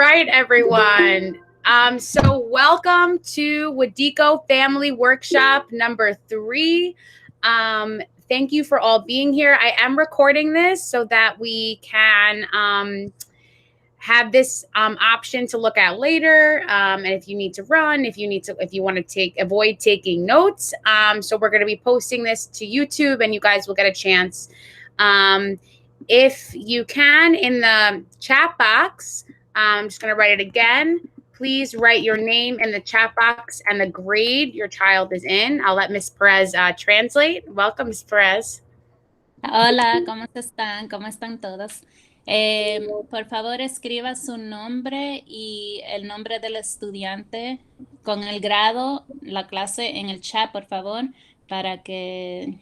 right, everyone. So welcome to Wediko Family Workshop number 3. Thank you for all being here. I am recording this so that we can have this option to look at later. And if you need to run, if you want to avoid taking notes. So we're going to be posting this to YouTube, and you guys will get a chance. If you can, in the chat box, I'm just going to write it again. Please write your name in the chat box and the grade your child is in. I'll let Ms. Perez translate. Welcome, Ms. Perez. Hola, ¿cómo están? ¿Cómo están todos? Por favor, escriba su nombre y el nombre del estudiante con el grado, la clase en el chat, por favor, para que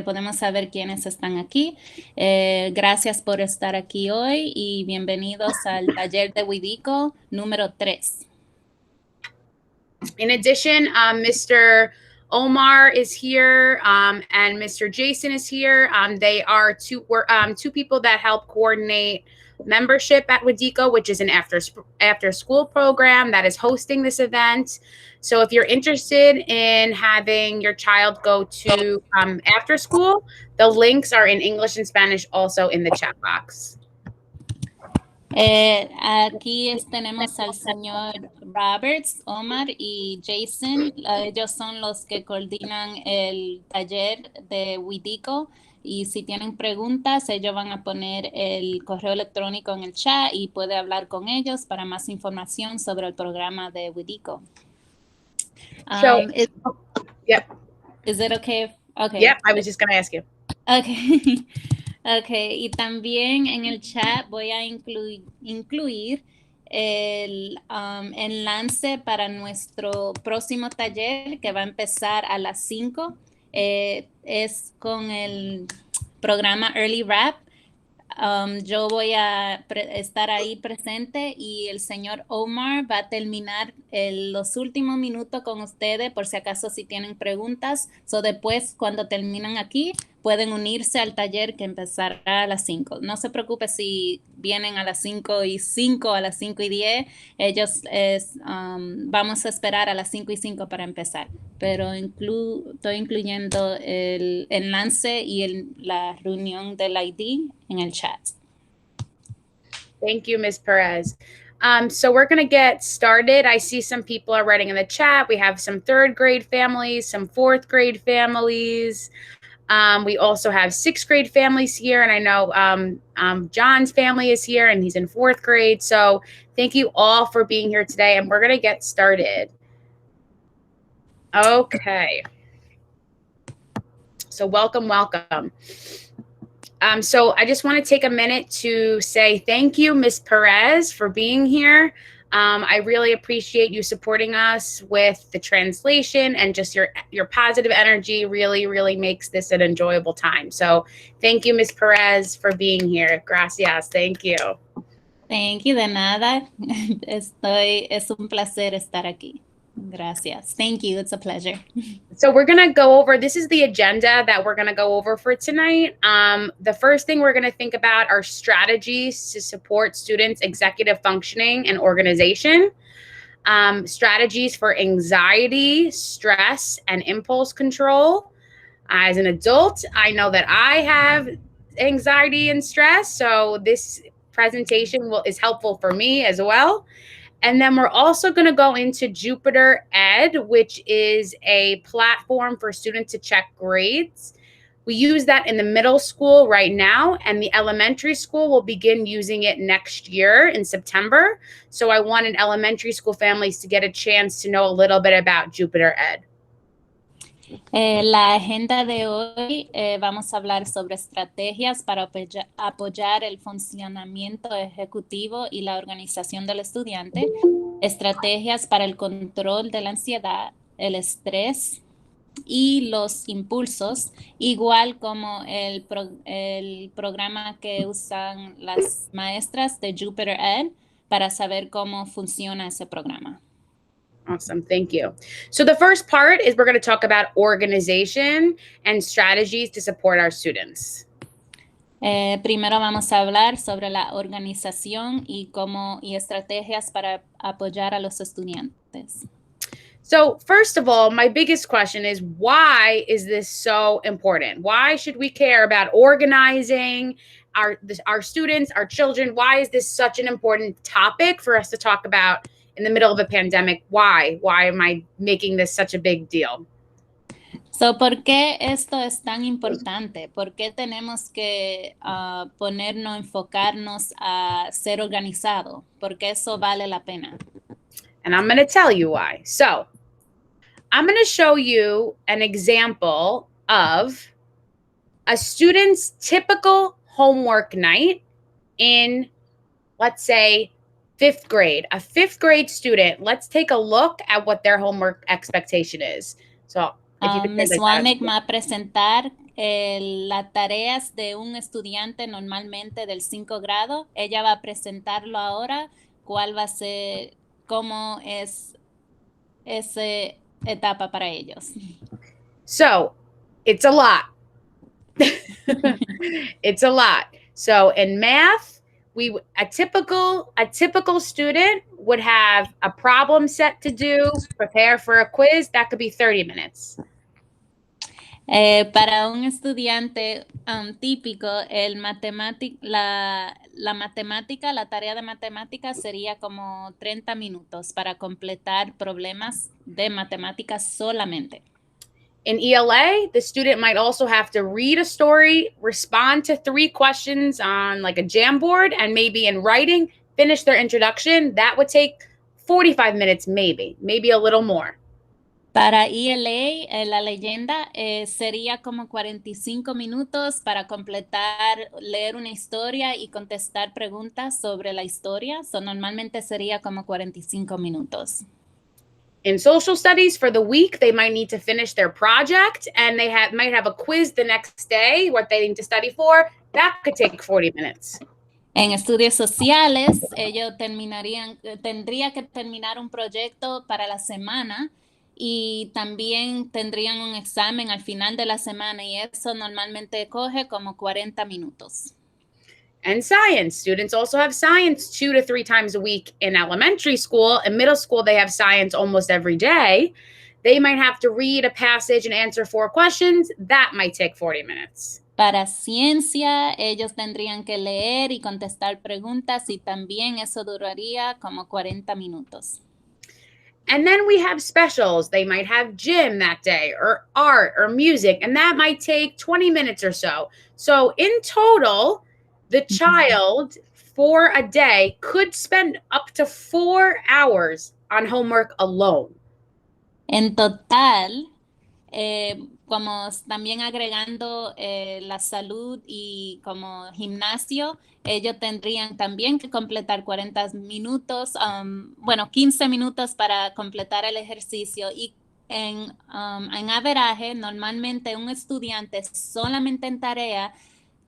podamos saber quiénes están aquí. Gracias por estar aquí hoy y bienvenidos al taller de Wediko número 3. In addition, Mr. Omar is here, and Mr. Jason is here. They are two people that help coordinate membership at Wediko, which is an after school program that is hosting this event. So if you're interested in having your child go to after school, the links are in English and Spanish also in the chat box. Aquí tenemos al señor Roberts, Omar y Jason. Ellos son los que coordinan el taller de Wediko. Y si tienen preguntas, ellos van a poner el correo electrónico en el chat y puede hablar con ellos para más información sobre el programa de Wediko. Yep. Is it okay? Okay. Yep, I was just going to ask you. Okay. Okay, y también en el chat voy a incluir el enlace para nuestro próximo taller que va a empezar a las 5. Es con el programa Early Wrap. Yo voy a estar ahí presente y el señor Omar va a terminar los últimos minutos con ustedes por si acaso si tienen preguntas. So después cuando terminan aquí pueden unirse al taller que empezará a las 5. No se preocupe si vienen a las 5:05, a las 5:10. Ellos vamos a esperar a las 5:05 para empezar. Pero estoy incluyendo el enlace y la reunión del ID en el chat. Thank you, Ms. Perez. So we're going to get started. I see some people are writing in the chat. We have some 3rd grade families, some 4th grade families. We also have 6th grade families here, and I know John's family is here, and he's in 4th grade. So thank you all for being here today, and we're going to get started. Okay. So welcome. So I just want to take a minute to say thank you, Ms. Perez, for being here. I really appreciate you supporting us with the translation, and just your positive energy really makes this an enjoyable time. So thank you, Ms. Perez, for being here. Gracias. Thank you. Thank you, de nada. Es un placer estar aquí. Gracias. Thank you. It's a pleasure. So we're going to go over, this is the agenda that we're going to go over for tonight. The first thing we're going to think about are strategies to support students' executive functioning and organization. Strategies for anxiety, stress, and impulse control. As an adult, I know that I have anxiety and stress, so this presentation is helpful for me as well. And then we're also going to go into Jupiter Ed, which is a platform for students to check grades. We use that in the middle school right now, and the elementary school will begin using it next year in September. So I wanted elementary school families to get a chance to know a little bit about Jupiter Ed. La agenda de hoy vamos a hablar sobre estrategias para apoyar el funcionamiento ejecutivo y la organización del estudiante, estrategias para el control de la ansiedad, el estrés y los impulsos, igual como el programa que usan las maestras de Jupiter Ed para saber cómo funciona ese programa. Awesome. Thank you. So the first part is we're going to talk about organization and strategies to support our students. Primero vamos a hablar sobre la organización y estrategias para apoyar a los estudiantes. So, first of all, my biggest question is, why is this so important? Why should we care about organizing our students, our children? Why is this such an important topic for us to talk about in the middle of a pandemic? Why? Why am I making this such a big deal? So, ¿por qué esto es tan importante? ¿Por qué tenemos que enfocarnos a ser organizado? Porque eso vale la pena. And I'm going to tell you why. So, I'm going to show you an example of a student's typical homework night in, let's say, fifth grade. A fifth grade student, let's take a look at what their homework expectation is. So, Ms. Walnick va a presentar las tareas de un estudiante normalmente del 5 grado. Ella va a presentarlo ahora, cuál va a ser, cómo es esa etapa para ellos. So, it's a lot. It's a lot. So, in math, a typical student would have a problem set to do, prepare for a quiz. That could be 30 minutes. Para un estudiante típico, la tarea de matemática sería como 30 minutos para completar problemas de matemáticas solamente. In ELA, the student might also have to read a story, respond to 3 questions on like a Jamboard, and maybe in writing, finish their introduction. That would take 45 minutes, maybe a little more. Para ELA, la leyenda sería como 45 minutos para completar, leer una historia y contestar preguntas sobre la historia. So, normalmente sería como 45 minutos. In social studies, for the week, they might need to finish their project, and they might have a quiz the next day, what they need to study for. That could take 40 minutes. En estudios sociales, ellos tendría que terminar un proyecto para la semana y también tendrían un examen al final de la semana, y eso normalmente coge como 40 minutos. And science. Students also have science 2 to 3 times a week in elementary school. In middle school, they have science almost every day. They might have to read a passage and answer 4 questions. That might take 40 minutes. Para ciencia, ellos tendrían que leer y contestar preguntas, y también eso duraría como 40 minutos. And then we have specials. They might have gym that day, or art, or music, and that might take 20 minutes or so. So in total, the child for a day could spend up to 4 hours on homework alone. En total, como también agregando la salud y como gimnasio, ellos tendrían también que completar 40 minutos, 15 minutos para completar el ejercicio. Y en averaje, normalmente un estudiante solamente en tarea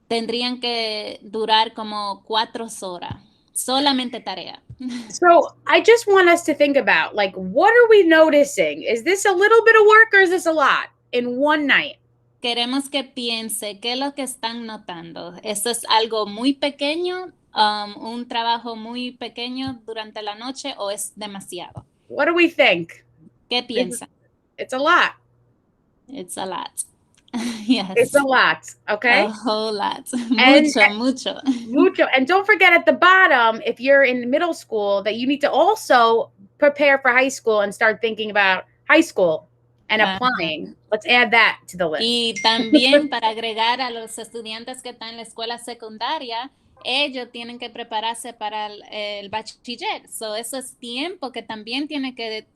tendrían que durar como 4 horas, solamente tarea. So I just want us to think about, like, what are we noticing? Is this a little bit of work, or is this a lot in one night? Queremos que piense qué es lo que están notando. ¿Eso es algo muy pequeño, un trabajo muy pequeño durante la noche, o es demasiado? What do we think? ¿Qué piensan? It's a lot. It's a lot. Yes. It's a lot, okay? A whole lot. Mucho. And don't forget at the bottom, if you're in middle school, that you need to also prepare for high school and start thinking about high school and applying. Let's add that to the list. Y también para agregar a los estudiantes que están en la escuela secundaria, ellos tienen que prepararse para el bachiller. So, eso es tiempo que también tienen que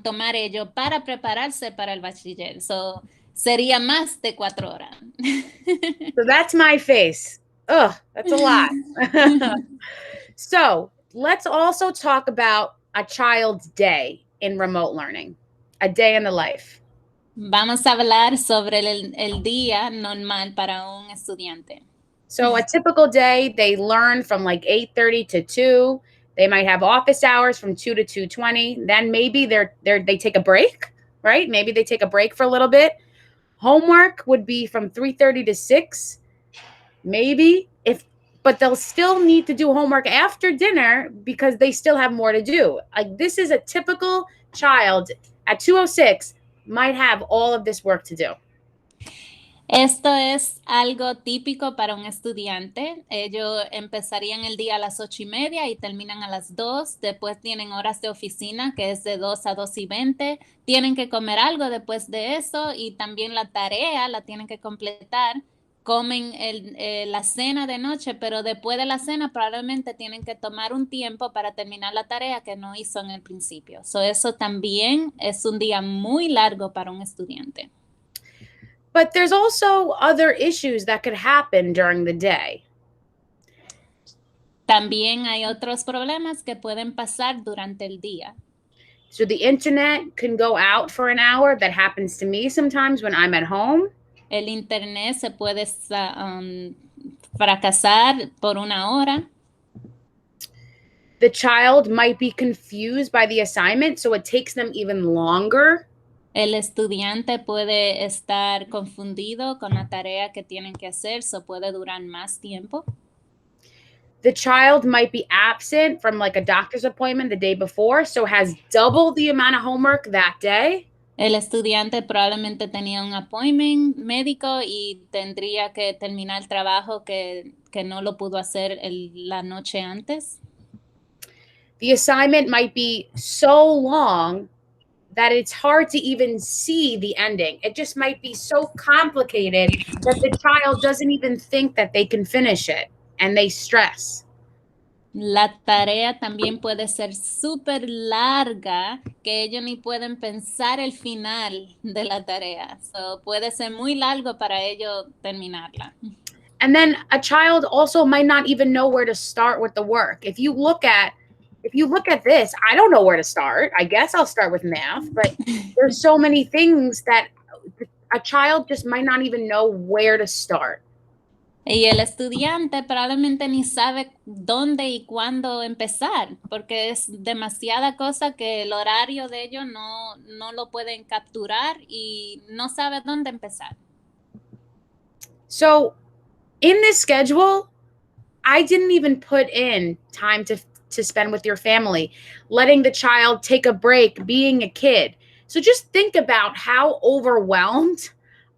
tomar ellos para prepararse para el bachiller. So, sería más de 4 horas. So that's my face. Ugh, that's a lot. So let's also talk about a child's day in remote learning, a day in the life. Vamos a hablar sobre el día normal para un estudiante. So a typical day, they learn from like 8:30 to 2. They might have office hours from 2 to 2:20. Then maybe they take a break, right? Maybe they take a break for a little bit. Homework would be from 3:30 to 6. maybe, but they'll still need to do homework after dinner because they still have more to do. Like, this is a typical child at 2:06 might have all of this work to do. Esto es algo típico para un estudiante. Ellos empezarían el día a las 8:30 y terminan a las 2. Después tienen horas de oficina, que es de 2 a 2:20. Tienen que comer algo después de eso y también la tarea la tienen que completar. Comen la cena de noche, pero después de la cena probablemente tienen que tomar un tiempo para terminar la tarea que no hizo en el principio. Eso también es un día muy largo para un estudiante. But there's also other issues that could happen during the day. También hay otros problemas que pueden pasar durante el día. So the internet can go out for an hour. That happens to me sometimes when I'm at home. El internet se puede fracasar por una hora. The child might be confused by the assignment, so it takes them even longer. El estudiante puede estar confundido con la tarea que tienen que hacer, puede durar más tiempo. The child might be absent from like a doctor's appointment the day before, so has double the amount of homework that day. El estudiante probablemente tenía un appointment médico y tendría que terminar el trabajo que no lo pudo hacer la noche antes. The assignment might be so long that it's hard to even see the ending. It just might be so complicated that the child doesn't even think that they can finish it, and they stress. La tarea también puede ser súper larga, que ellos ni pueden pensar el final de la tarea. Puede ser muy largo para ellos terminarla. And then a child also might not even know where to start with the work. If you look at this, I don't know where to start. I guess I'll start with math, but there's so many things that a child just might not even know where to start. Y el estudiante probablemente ni sabe dónde y cuándo empezar, porque es demasiada cosa que el horario de ellos no lo pueden capturar y no sabe dónde empezar. So in this schedule, I didn't even put in time to spend with your family, letting the child take a break, being a kid. So just think about how overwhelmed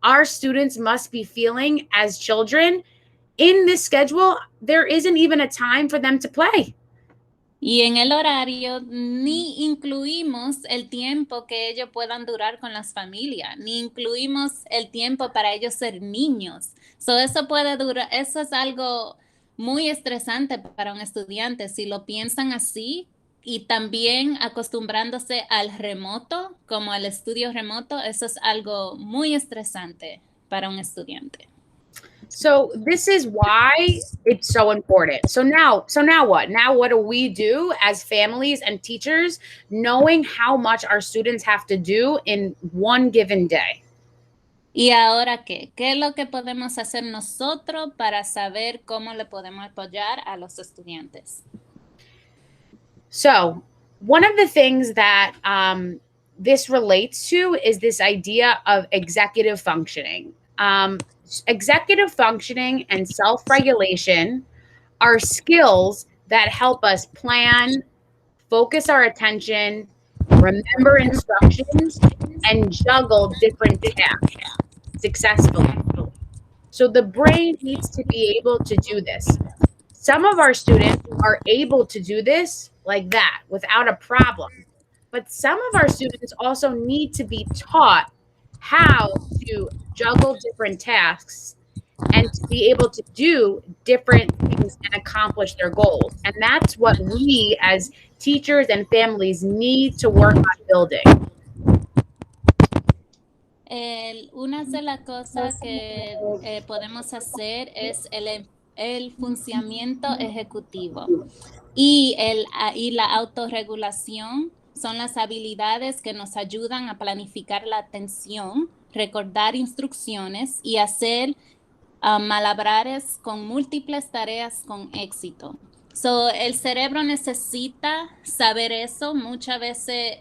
our students must be feeling as children. In this schedule, there isn't even a time for them to play. Y en el horario ni incluimos el tiempo que ellos puedan durar con las familias, ni incluimos el tiempo para ellos ser niños. Eso es algo muy estresante para un estudiante si lo piensan así, y también acostumbrándose al remoto, como al estudio remoto. Eso es algo muy estresante para un estudiante. So this is why it's so important. So now what? Now what do we do as families and teachers, knowing how much our students have to do in one given day? ¿Y ahora qué? ¿Qué es lo que podemos hacer nosotros para saber cómo le podemos apoyar a los estudiantes? So one of the things that this relates to is this idea of executive functioning. Executive functioning and self-regulation are skills that help us plan, focus our attention, remember instructions, and juggle different tasks successfully. So the brain needs to be able to do this. Some of our students are able to do this like that without a problem. But some of our students also need to be taught how to juggle different tasks and to be able to do different things and accomplish their goals. And that's what we as teachers and families need to work on building. Una de las cosas que podemos hacer es el funcionamiento ejecutivo y la autorregulación. Son las habilidades que nos ayudan a planificar la atención, recordar instrucciones y hacer malabares con múltiples tareas con éxito. El cerebro necesita saber eso. Muchas veces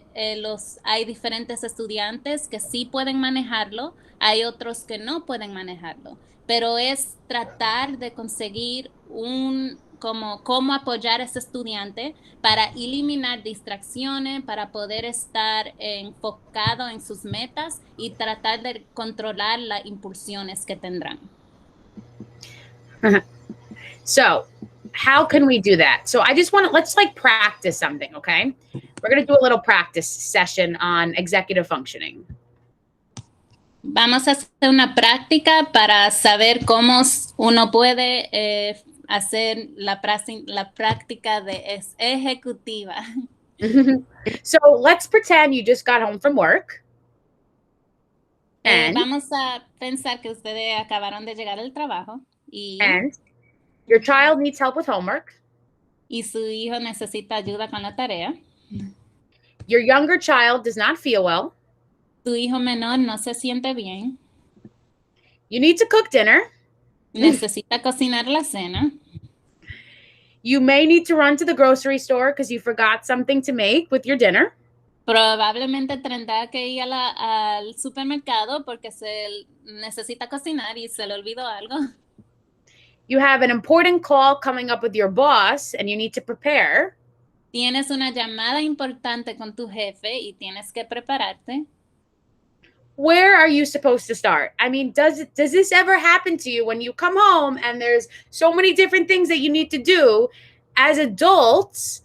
hay diferentes estudiantes que sí pueden manejarlo. hay otros que no pueden manejarlo, pero es tratar de conseguir cómo apoyar a ese estudiante para eliminar distracciones, para poder estar enfocado en sus metas y tratar de controlar las impulsiones que tendrán. So how can we do that? So I just want to, let's like practice something, okay? We're going to do a little practice session on executive functioning. Vamos a hacer una práctica para saber cómo uno puede hacer la práctica de ejecutiva. So let's pretend you just got home from work. And, vamos a pensar que ustedes acabaron de llegar al trabajo and your child needs help with homework. Y su hijo necesita ayuda con la tarea. Your younger child does not feel well. Tu hijo menor no se siente bien. You need to cook dinner. Necesita cocinar la cena. You may need to run to the grocery store because you forgot something to make with your dinner. Probablemente tendrá que ir al supermercado porque se necesita cocinar y se le olvidó algo. You have an important call coming up with your boss and you need to prepare. Tienes una llamada importante con tu jefe y tienes que prepararte. Where are you supposed to start? I mean, does this ever happen to you when you come home and there's so many different things that you need to do? As adults,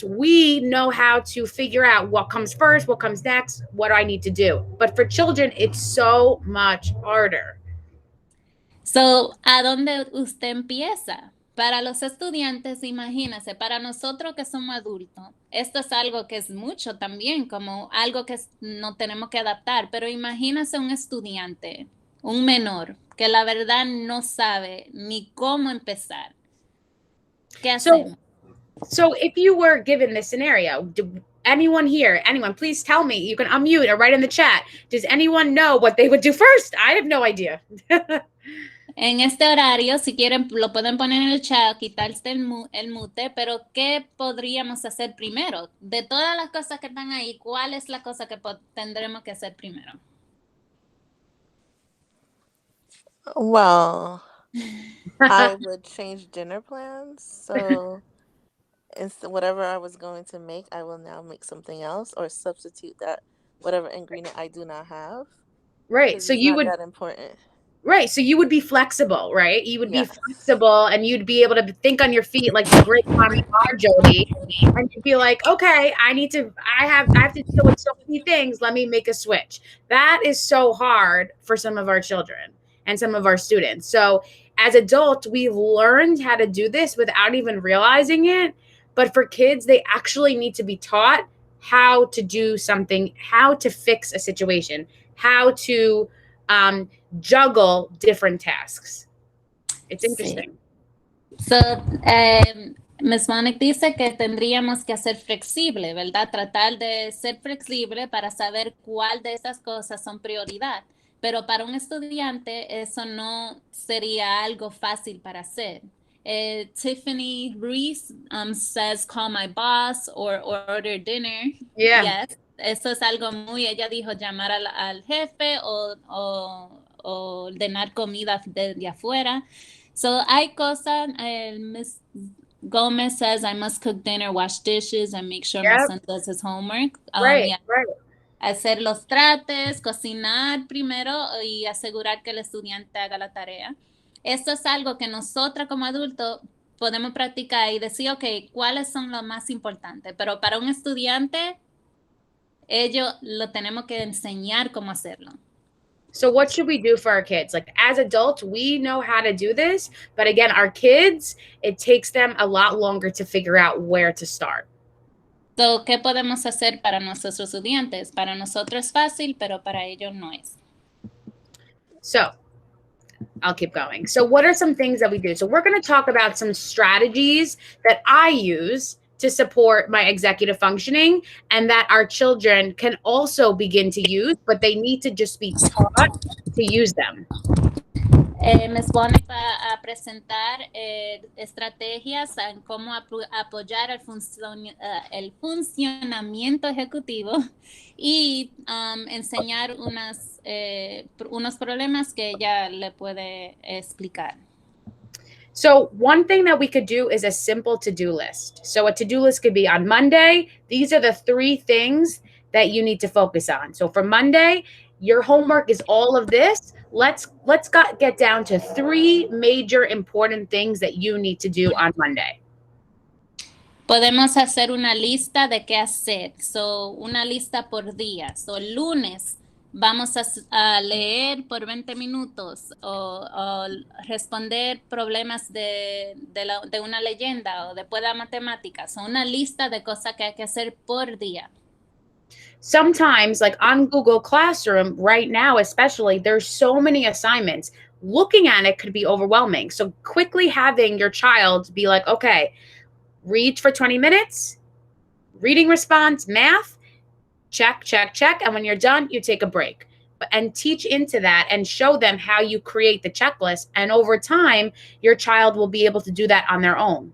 we know how to figure out what comes first, what comes next, what do I need to do. But for children, it's so much harder. So, ¿a dónde usted empieza? Para los estudiantes, imagínense, para nosotros que somos adultos, esto es algo que es mucho también, como algo que no tenemos que adaptar, pero imagínense un estudiante, un menor, que la verdad no sabe ni cómo empezar. ¿Qué hacemos? So if you were given this scenario, anyone here, please tell me, you can unmute or write in the chat, does anyone know what they would do first? I have no idea. En este horario, si quieren, lo pueden poner en el chat, quitarse el mute, pero ¿qué podríamos hacer primero? De todas las cosas que están ahí, ¿cuál es la cosa que tendremos que hacer primero? Well, I would change dinner plans. So whatever I was going to make, I will now make something else or substitute that whatever ingredient I do not have. Right. So you would. That important. Right. So you would be flexible, right? You would be flexible and you'd be able to think on your feet like the great mom you are, Jody. And you'd be like, okay, I have to deal with so many things. Let me make a switch. That is so hard for some of our children and some of our students. So as adults, we've learned how to do this without even realizing it. But for kids, they actually need to be taught how to do something, how to fix a situation, how to juggle different tasks. It's interesting. So, Ms. Monique dice que tendríamos que ser flexible, ¿verdad? Tratar de ser flexible para saber cuál de estas cosas son prioridad. Pero para un estudiante eso no sería algo fácil para hacer. Tiffany Reese says, call my boss or order dinner. Yeah. Yes. Eso es algo muy, ella dijo llamar al jefe o ordenar comida de afuera. So hay cosas, Ms. Gomez says, I must cook dinner, wash dishes, and make sure my son does his homework. Right. Hacer los trates, cocinar primero y asegurar que el estudiante haga la tarea. Esto es algo que nosotros como adultos podemos practicar y decir, ok, ¿cuáles son los más importantes? Pero para un estudiante, ellos lo tenemos que enseñar cómo hacerlo. So what should we do for our kids? Like as adults, we know how to do this, but again, our kids, it takes them a lot longer to figure out where to start. So, ¿qué podemos hacer para nuestros estudiantes? Para nosotros es fácil, pero para ellos no es. So, I'll keep going. So what are some things that we do? So we're going to talk about some strategies that I use to support my executive functioning and that our children can also begin to use, but they need to just be taught to use them. me expone a presentar estrategias en cómo apoyar el funcionamiento ejecutivo y enseñar unos problemas que ella le puede explicar. So one thing that we could do is a simple to-do list. So a to-do list could be on Monday. These are the 3 things that you need to focus on. So for Monday, your homework is all of this. Let's get down to 3 major important things that you need to do on Monday. Podemos hacer una lista de qué hacer. So, una lista por día. So, lunes vamos a leer por 20 minutos o responder problemas de una leyenda o después de la matemática. So, una lista de cosas que hay que hacer por día. Sometimes, like on Google Classroom right now, especially, there's so many assignments. Looking at it could be overwhelming. So quickly having your child be like, okay, read for 20 minutes, reading response, math, check, check, check. And when you're done, you take a break. And teach into that and show them how you create the checklist. And over time, your child will be able to do that on their own.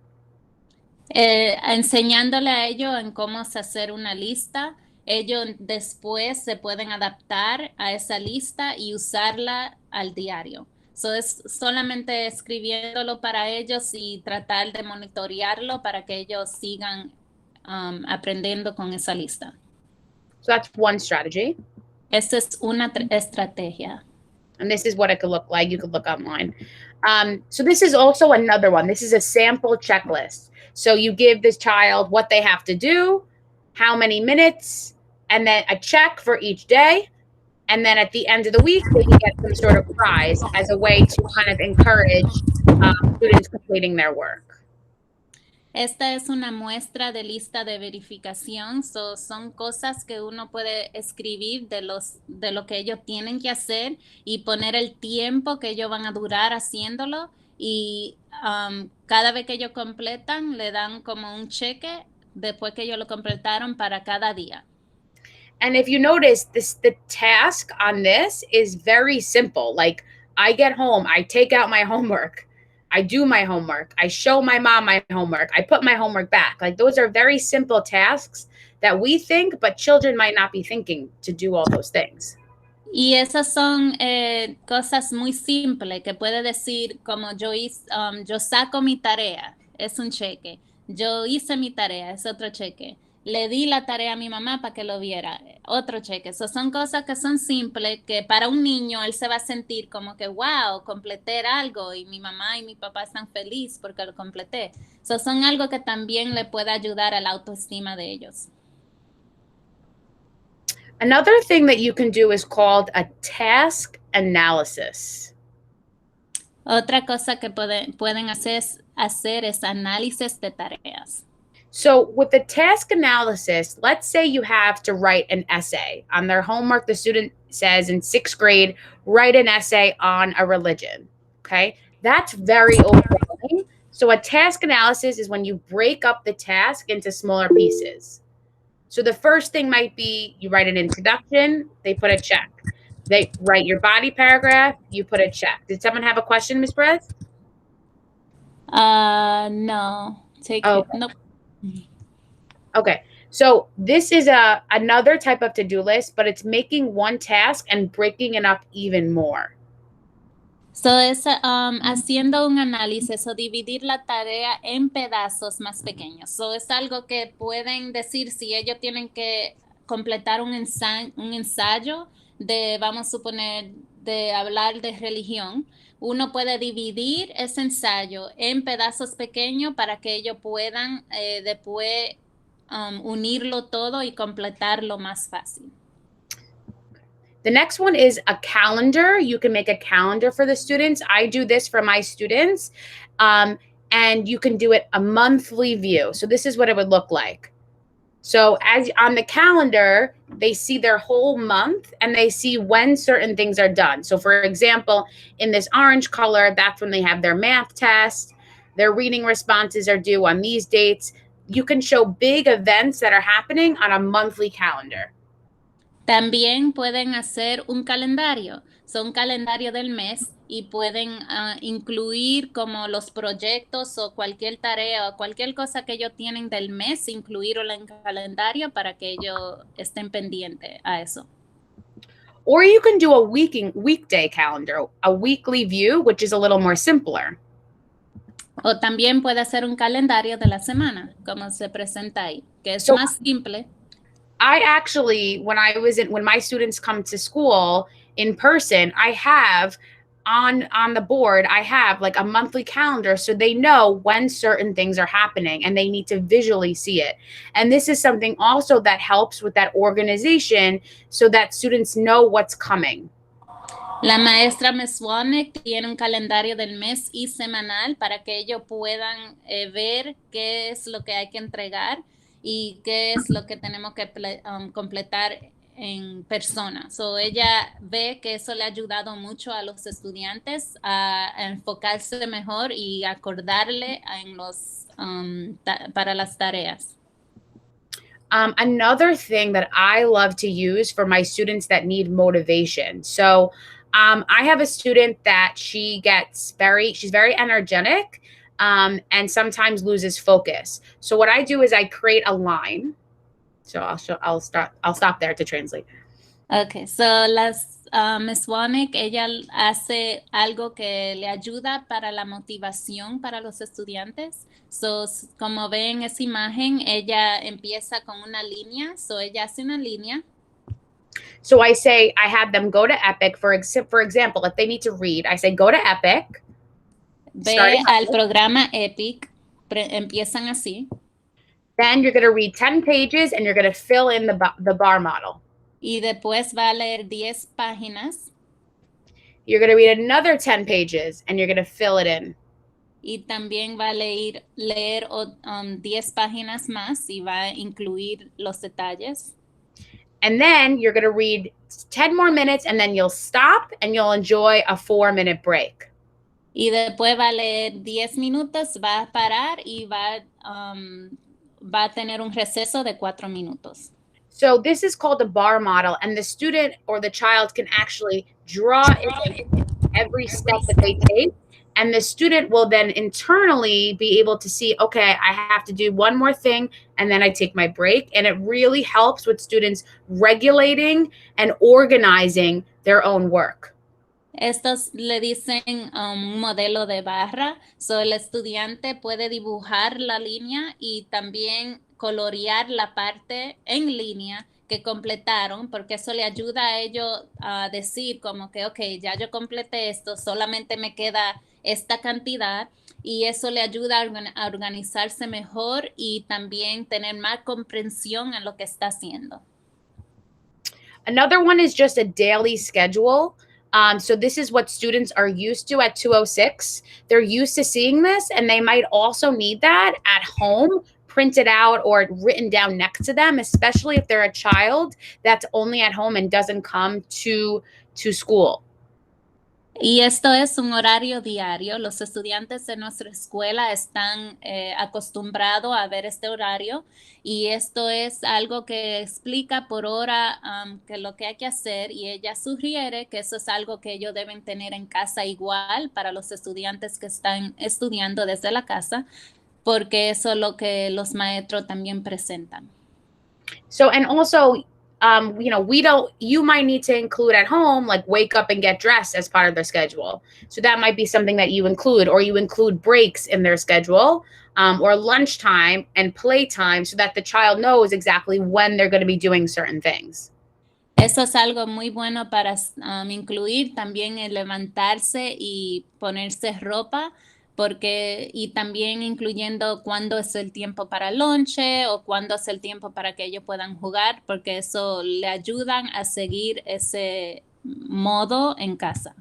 Enseñándole a ellos en cómo hacer una lista, ellos después se pueden adaptar a esa lista y usarla al diario. So es solamente escribiéndolo para ellos y tratar de monitorearlo para que ellos sigan aprendiendo con esa lista. So that's one strategy. Esa es una estrategia. And this is what it could look like. You could look online. So this is also another one. This is a sample checklist. So you give this child what they have to do, how many minutes, and then a check for each day. And then at the end of the week, they can get some sort of prize as a way to kind of encourage students completing their work. Esta es una muestra de lista de verificación. Son cosas que uno puede escribir de lo que ellos tienen que hacer y poner el tiempo que ellos van a durar haciéndolo. Y cada vez que ellos completan, le dan como un cheque después que ellos lo completaron para cada día. And if you notice, the task on this is very simple. Like, I get home, I take out my homework, I do my homework, I show my mom my homework, I put my homework back. Like, those are very simple tasks that we think, but children might not be thinking to do all those things. Y esas son cosas muy simples que puede decir como yo saco mi tarea, es un cheque. Yo hice mi tarea, es otro cheque. Le di la tarea a mi mamá para que lo viera, otro cheque. Son cosas que son simples, que para un niño él se va a sentir como que, wow, completé algo y mi mamá y mi papá están felices porque lo completé. Son algo que también le puede ayudar a la autoestima de ellos. Another thing that you can do is called a task analysis. Otra cosa que pueden hacer es análisis de tareas. So with the task analysis, let's say you have to write an essay. On their homework, the student says in 6th grade, write an essay on a religion. Okay, that's very overwhelming. So a task analysis is when you break up the task into smaller pieces. So the first thing might be you write an introduction, they put a check. They write your body paragraph, you put a check. Did someone have a question, Ms. Perez? No. Nope. Okay, so this is another type of to-do list, but it's making one task and breaking it up even more. So es haciendo un análisis o dividir la tarea en pedazos más pequeños. So es algo que pueden decir si ellos tienen que completar un ensayo de, vamos a suponer, de hablar de religión. Uno puede dividir ese ensayo en pedazos pequeños para que ellos puedan después unirlo todo y completarlo más fácil. The next one is a calendar. You can make a calendar for the students. I do this for my students, and you can do it a monthly view. So this is what it would look like. So as on the calendar, they see their whole month and they see when certain things are done. So for example, in this orange color, that's when they have their math test. Their reading responses are due on these dates. You can show big events that are happening on a monthly calendar. También pueden hacer un calendario. Un calendario del mes y pueden incluir como los proyectos o cualquier tarea o cualquier cosa que ellos tienen del mes, incluirlo en el calendario para que ellos estén pendientes a eso. Or you can do a weekday calendar, a weekly view, which is a little more simpler. O también puede hacer un calendario de la semana, como se presenta ahí, que es So- más simple. I actually, when my students come to school in person, I have on the board, I have like a monthly calendar so they know when certain things are happening and they need to visually see it. And this is something also that helps with that organization so that students know what's coming. La maestra mensual tiene un calendario del mes y semanal para que ellos puedan ver qué es lo que hay que entregar y qué es lo que tenemos que completar en persona. So ella ve que eso le ha ayudado mucho a los estudiantes a enfocarse mejor y acordarle en para las tareas. Another thing that I love to use for my students that need motivation. So I have a student that she's very energetic and sometimes loses focus. So what I do is I create a line. So I'll stop there to translate. Okay, so Ms. Wonik, ella hace algo que le ayuda para la motivación para los estudiantes. So, como ven esa imagen, ella empieza con una línea. So, ella hace una línea. So I say, I have them go to Epic, for example, if they need to read, I say, go to Epic. Ve al programa Epic, empiezan así. Then you're going to read 10 pages and you're going to fill in the bar model. Y después va a leer 10 páginas. You're going to read another 10 pages and you're going to fill it in. Y también va a leer 10 páginas más y va a incluir los detalles. And then you're going to read 10 more minutes and then you'll stop and you'll enjoy a 4-minute break. Y después va a leer 10 minutos, va a parar y va a tener un receso de 4 minutos. So this is called the bar model, and the student or the child can actually draw in every step that they take. And the student will then internally be able to see, okay, I have to do one more thing, and then I take my break. And it really helps with students regulating and organizing their own work. Estos le dicen un modelo de barra. So el estudiante puede dibujar la línea y también colorear la parte en línea que completaron, porque eso le ayuda a ellos a decir como que, ok, ya yo completé esto, solamente me queda esta cantidad, y eso le ayuda a organizarse mejor y también tener más comprensión en lo que está haciendo. Another one is just a daily schedule. So this is what students are used to at 206. They're used to seeing this, and they might also need that at home, printed out or written down next to them, especially if they're a child that's only at home and doesn't come to school. Y esto es un horario diario. Los estudiantes de nuestra escuela están acostumbrados a ver este horario, y esto es algo que explica por hora que lo que hay que hacer, y ella sugiere que eso es algo que ellos deben tener en casa igual para los estudiantes que están estudiando desde la casa, porque eso es lo que los maestros también presentan. So, and also, you might need to include at home, like wake up and get dressed as part of their schedule. So that might be something that you include, or you include breaks in their schedule, or lunchtime and playtime, so that the child knows exactly when they're going to be doing certain things. Eso es algo muy bueno para incluir también el levantarse y ponerse ropa, y también incluyendo cuándo es el tiempo para lonche o cuándo es el tiempo para que ellos puedan jugar, porque eso le ayudan a seguir ese modo en casa.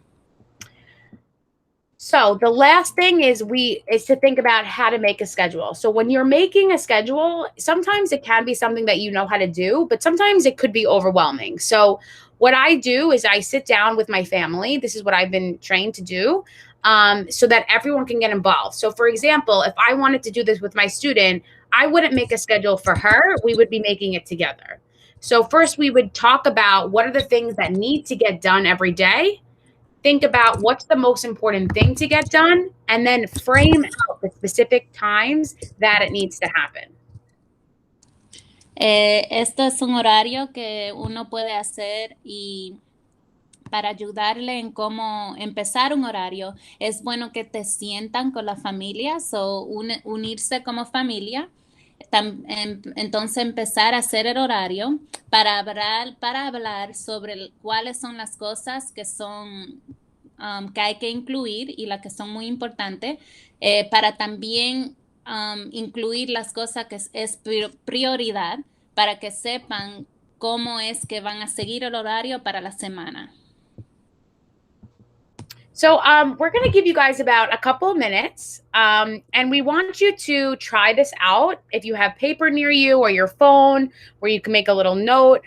So the last thing is to think about how to make a schedule. So when you're making a schedule, sometimes it can be something that you know how to do, but sometimes it could be overwhelming. So what I do is I sit down with my family. This is what I've been trained to do, so that everyone can get involved. So for example, if I wanted to do this with my student, I wouldn't make a schedule for her. We would be making it together. So first we would talk about what are the things that need to get done every day. think about what's the most important thing to get done, and then frame out the specific times that it needs to happen. Esto es un horario que uno puede hacer y para ayudarle en cómo empezar un horario, es bueno que te sientan con la familia, unirse como familia. Entonces empezar a hacer el horario para hablar sobre cuáles son las cosas que son que hay que incluir y las que son muy importantes, para también incluir las cosas que es prioridad, para que sepan cómo es que van a seguir el horario para la semana. So we're going to give you guys about a couple of minutes, and we want you to try this out. If you have paper near you or your phone where you can make a little note,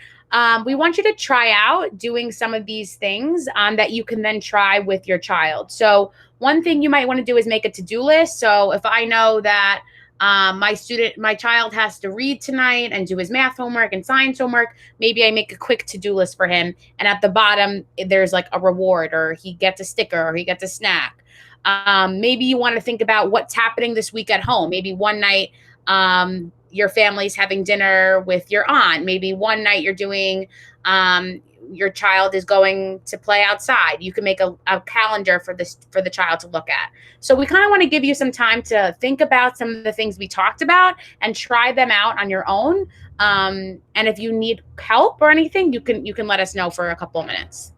we want you to try out doing some of these things that you can then try with your child. So one thing you might want to do is make a to-do list. So if I know that my child has to read tonight and do his math homework and science homework, maybe I make a quick to-do list for him. And at the bottom, there's like a reward, or he gets a sticker, or he gets a snack. Maybe you want to think about what's happening this week at home. Maybe one night your family's having dinner with your aunt. Maybe one night you're doing your child is going to play outside. You can make a calendar for the child to look at. So we kind of want to give you some time to think about some of the things we talked about and try them out on your own. And if you need help or anything, you can let us know for a couple of minutes.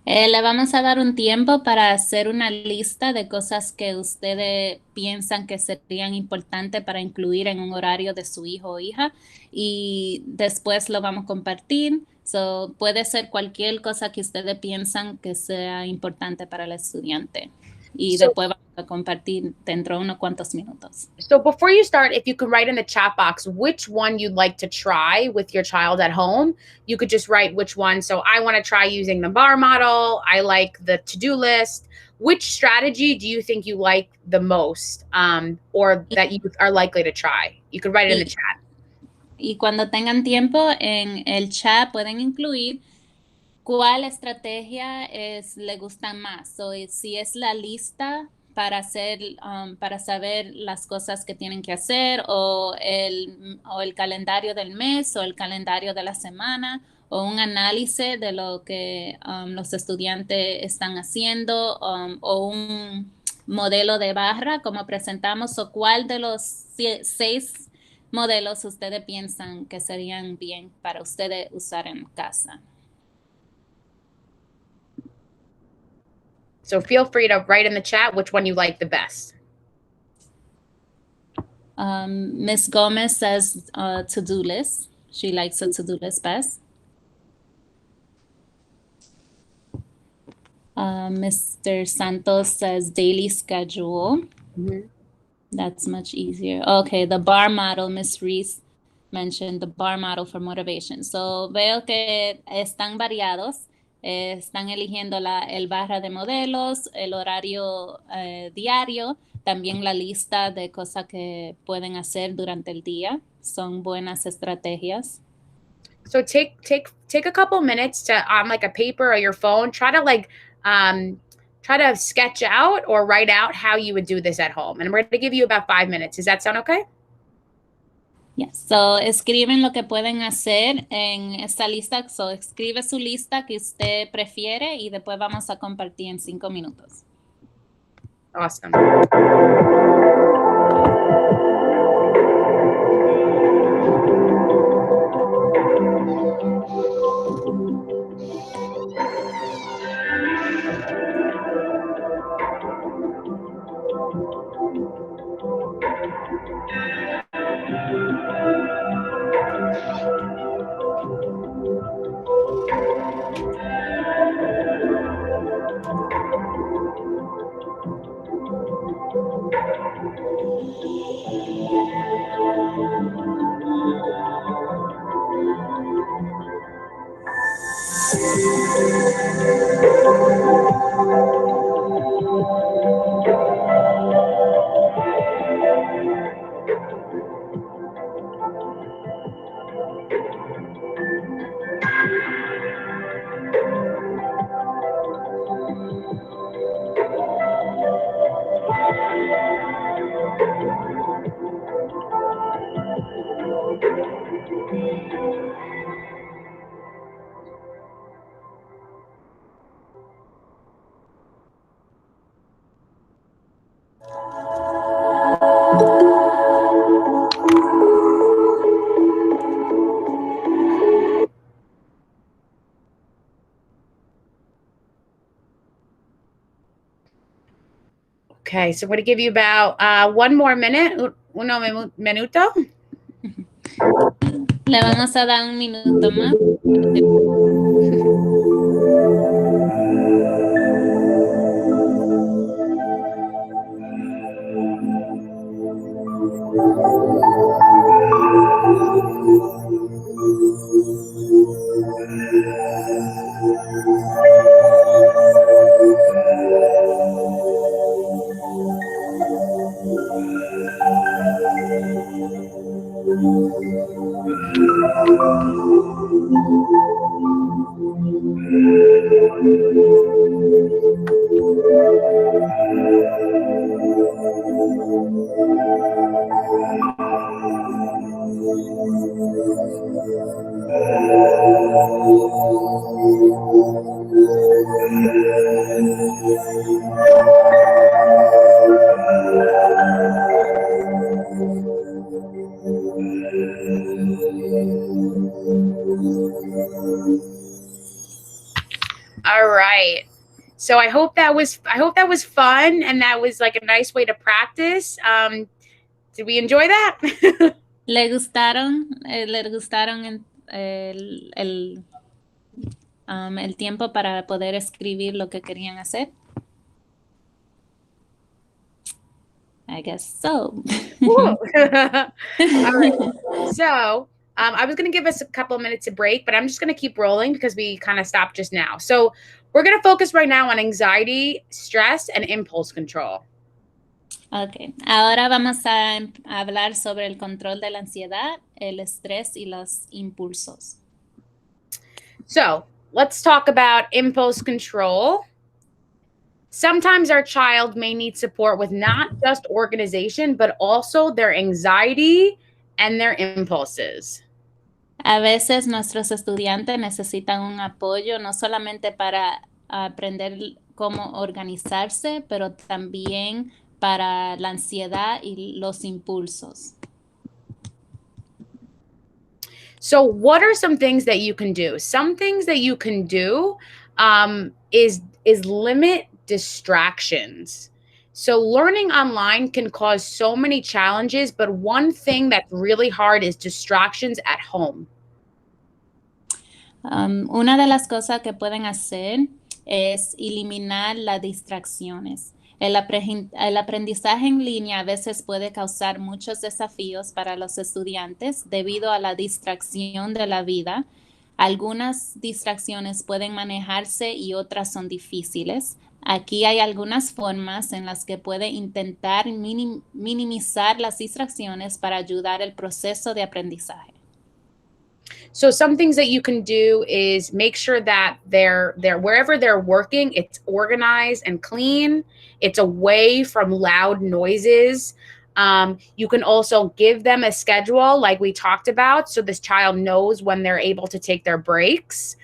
Le vamos a dar un tiempo para hacer una lista de cosas que ustedes piensan que serían importantes para incluir en un horario de su hijo o hija, y después lo vamos a compartir. So, puede ser cualquier cosa que ustedes piensan que sea importante para el estudiante. Y después vamos a compartir dentro de unos cuantos minutos. So before you start, if you could write in the chat box which one you'd like to try with your child at home, you could just write which one. So I want to try using the bar model. I like the to-do list. Which strategy do you think you like the most, or that you are likely to try? You could write it in the chat. Y cuando tengan tiempo en el chat pueden incluir cuál estrategia le gusta más. So, si es la lista para saber las cosas que tienen que hacer, o el calendario del mes, o el calendario de la semana, o un análisis de lo que los estudiantes están haciendo, o un modelo de barra como presentamos, o cuál de los 6 modelos ustedes piensan que serían bien para ustedes usar en casa. So feel free to write in the chat which one you like the best. Ms. Gomez says to-do list. She likes a to-do list best. Mr. Santos says daily schedule. Mm-hmm. That's much easier. Okay, the bar model, Ms. Reese mentioned the bar model for motivation. So veo que están variados. Están eligiendo el barra de modelos, el horario diario, también la lista de cosas que pueden hacer durante el día. Son buenas estrategias. So take a couple minutes to like a paper or your phone, try to sketch out or write out how you would do this at home. And we're going to give you about 5 minutes. Does that sound okay? Yes. So, escriben lo que pueden hacer en esta lista. So, escribe su lista que usted prefiere y después vamos a compartir en 5 minutos. Awesome. Okay, so we're going to give you about one more minute, minuto. Le vamos a dar un minuto más. All right. So I hope that was fun, and that was like a nice way to practice. Did we enjoy that? ¿Le gustaron el tiempo para poder escribir lo que querían hacer? I guess so. All right. So I was going to give us a couple of minutes of break, but I'm just going to keep rolling because we kind of stopped just now. So we're going to focus right now on anxiety, stress, and impulse control. Okay. Ahora vamos a hablar sobre el control de la ansiedad, el estrés y los impulsos. So let's talk about impulse control. Sometimes our child may need support with not just organization, but also their anxiety and their impulses. A veces nuestros estudiantes necesitan un apoyo no solamente para aprender cómo organizarse, pero también para la ansiedad y los impulsos. So what are some things that you can do? Some things that you can do is limit distractions. So learning online can cause so many challenges, but one thing that's really hard is distractions at home. Una de las cosas que pueden hacer es eliminar las distracciones. El aprendizaje en línea a veces puede causar muchos desafíos para los estudiantes debido a la distracción de la vida. Algunas distracciones pueden manejarse y otras son difíciles. Aquí hay algunas formas en las que puede intentar minimizar las distracciones para ayudar al proceso de aprendizaje. So some things that you can do is make sure that they're wherever they're working, it's organized and clean. It's away from loud noises. You can also give them a schedule like we talked about, so this child knows when they're able to take their breaks.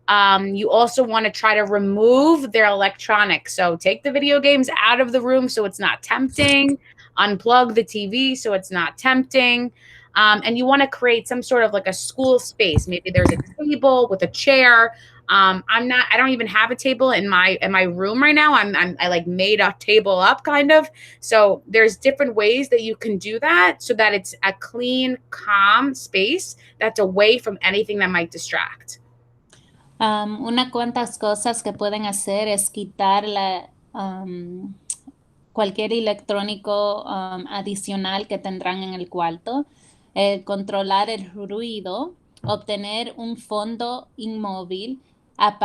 You also want to try to remove their electronics. So take the video games out of the room so it's not tempting. Unplug the TV so it's not tempting. And you want to create some sort of like a school space. Maybe there's a table with a chair. I don't even have a table in my room right now. I like made a table up kind of. So there's different ways that you can do that so that it's a clean, calm space that's away from anything that might distract. Unas cuantas cosas que pueden hacer es quitar cualquier electrónico adicional que tendrán en el cuarto, controlar el ruido, obtener un fondo inmóvil, a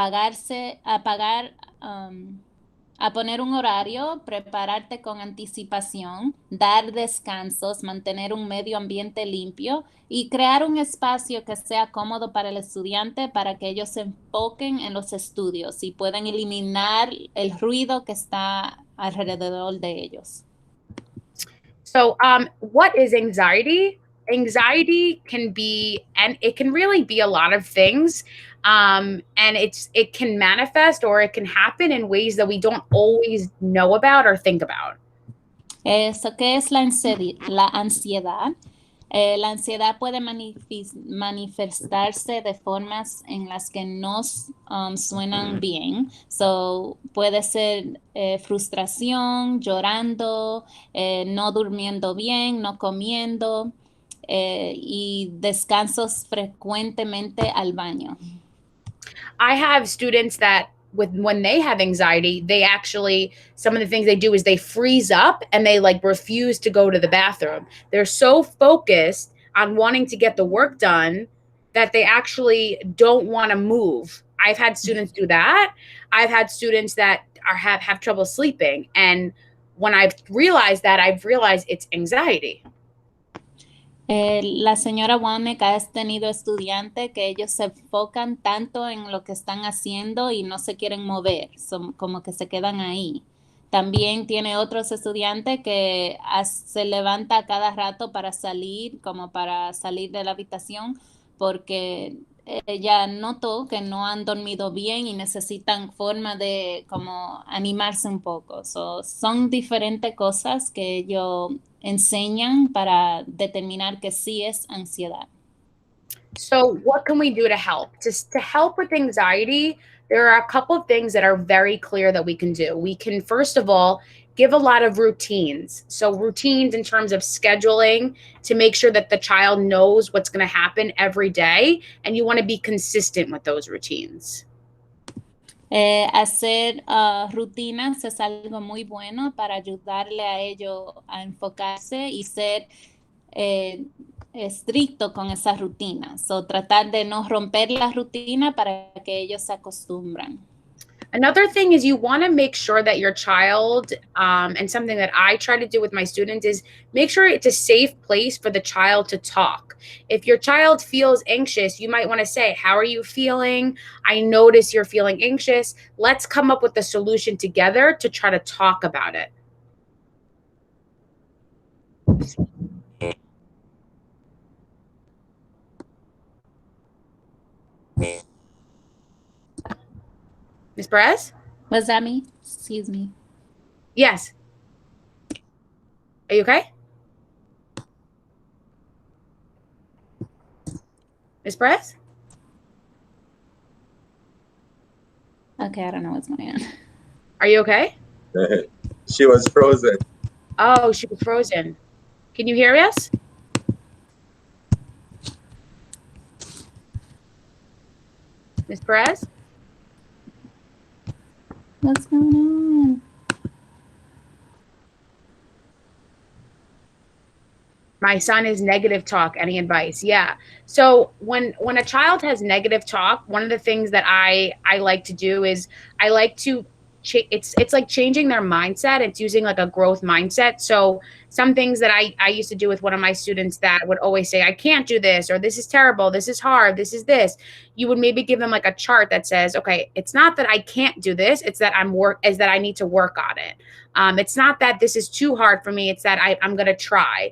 poner un horario, prepararte con anticipación, dar descansos, mantener un medio ambiente limpio y crear un espacio que sea cómodo para el estudiante para que ellos se enfoquen en los estudios y puedan eliminar el ruido que está alrededor de ellos. So what is anxiety? anxiety can be, and it can really be a lot of things. And it can manifest or it can happen in ways that we don't always know about or think about. So, ¿qué es la ansiedad? La ansiedad puede manifestarse de formas en las que no suenan bien. So, puede ser frustración, llorando, no durmiendo bien, no comiendo y descansos frecuentemente al baño. I have students that when they have anxiety, they actually, some of the things they do is they freeze up and they like refuse to go to the bathroom. They're so focused on wanting to get the work done that they actually don't want to move. I've had students do that. I've had students that have trouble sleeping. And when I've realized that, I've realized it's anxiety. La señora Wamek ha tenido estudiantes que ellos se enfocan tanto en lo que están haciendo y no se quieren mover, como que se quedan ahí. También tiene otros estudiantes que se levanta cada rato para salir, como para salir de la habitación, porque ella notó que no han dormido bien y necesitan forma de como animarse un poco. Son diferentes cosas que ellos enseñan para determinar que sí es ansiedad. So what can we do to help? To help with anxiety, there are a couple of things that are very clear that we can do. We can, first of all, give a lot of routines. So routines in terms of scheduling to make sure that the child knows what's going to happen every day, and you want to be consistent with those routines. Hacer rutinas es algo muy bueno para ayudarle a ellos a enfocarse y ser estricto con esas rutinas. So, tratar de no romper la rutina para que ellos se acostumbran. Another thing is you want to make sure that your child, and something that I try to do with my students is make sure it's a safe place for the child to talk. If your child feels anxious, you might want to say, how are you feeling? I notice you're feeling anxious. Let's come up with a solution together to try to talk about it. Ms. Perez? Was that me? Excuse me. Yes. Are you okay? Ms. Perez? Okay, I don't know what's going on. Are you okay? She was frozen. Oh, she was frozen. Can you hear us? Ms. Perez? What's going on? My son is negative talk. Any advice? Yeah. So when a child has negative talk, one of the things that I like to do is I like to it's like changing their mindset. It's using like a growth mindset. So some things that I used to do with one of my students that would always say, I can't do this, or this is terrible, this is hard, this is this. You would maybe give them like a chart that says, okay, it's not that I can't do this, it's that I need to work on it. It's not that this is too hard for me, it's that I'm going to try.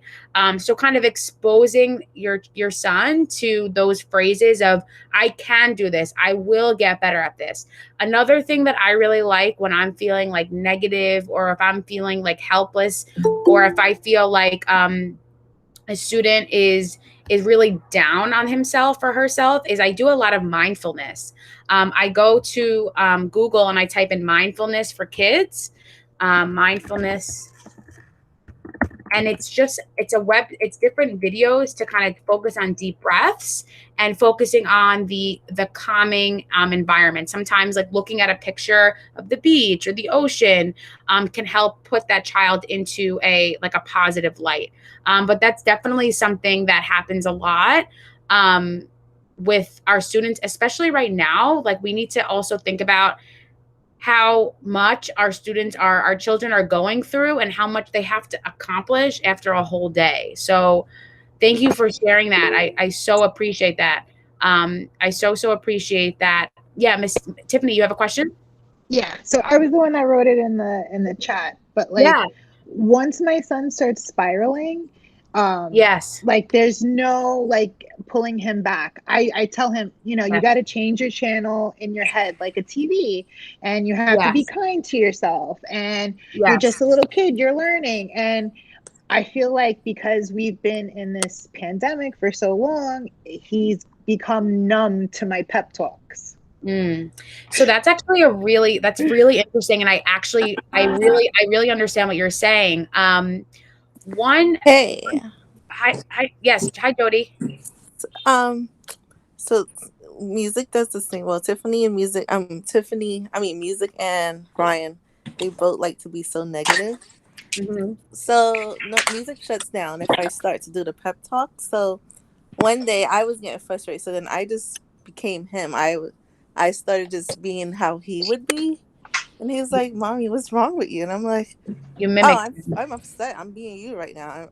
So kind of exposing your son to those phrases of, I can do this, I will get better at this. Another thing that I really like when I'm feeling like negative, or if I'm feeling like helpless, or if I feel like a student is really down on himself or herself, is I do a lot of mindfulness. I go to Google and I type in mindfulness for kids, mindfulness. And it's different videos to kind of focus on deep breaths and focusing on the calming environment. Sometimes like looking at a picture of the beach or the ocean can help put that child into a positive light. But that's definitely something that happens a lot with our students, especially right now. Like we need to also think about how much our children are going through and how much they have to accomplish after a whole day. So thank you for sharing that. I so appreciate that. I so appreciate that. Yeah, Miss Tiffany, you have a question? Yeah, so I was the one that wrote it in the chat, but like, Yeah. once my son starts spiraling, Yes. Like there's no like pulling him back. I tell him, you Yes. got to change your channel in your head like a TV, and you have to be Yes. kind to yourself, and you're Yes. just a little kid, you're learning. And I feel like because we've been in this pandemic for so long, he's become numb to my pep talks. So that's actually that's really interesting. And I really understand what you're saying. Hey. Yes. Hi, Jody. So music does the same. Well, music and Ryan, they both like to be so negative. Mm-hmm. So no, music shuts down if I start to do the pep talk. So one day I was getting frustrated, so then I just became him. I started just being how he would be, and he was like, "Mommy, what's wrong with you?" And I'm like, You "Oh, mimic. I'm upset. I'm being you right now.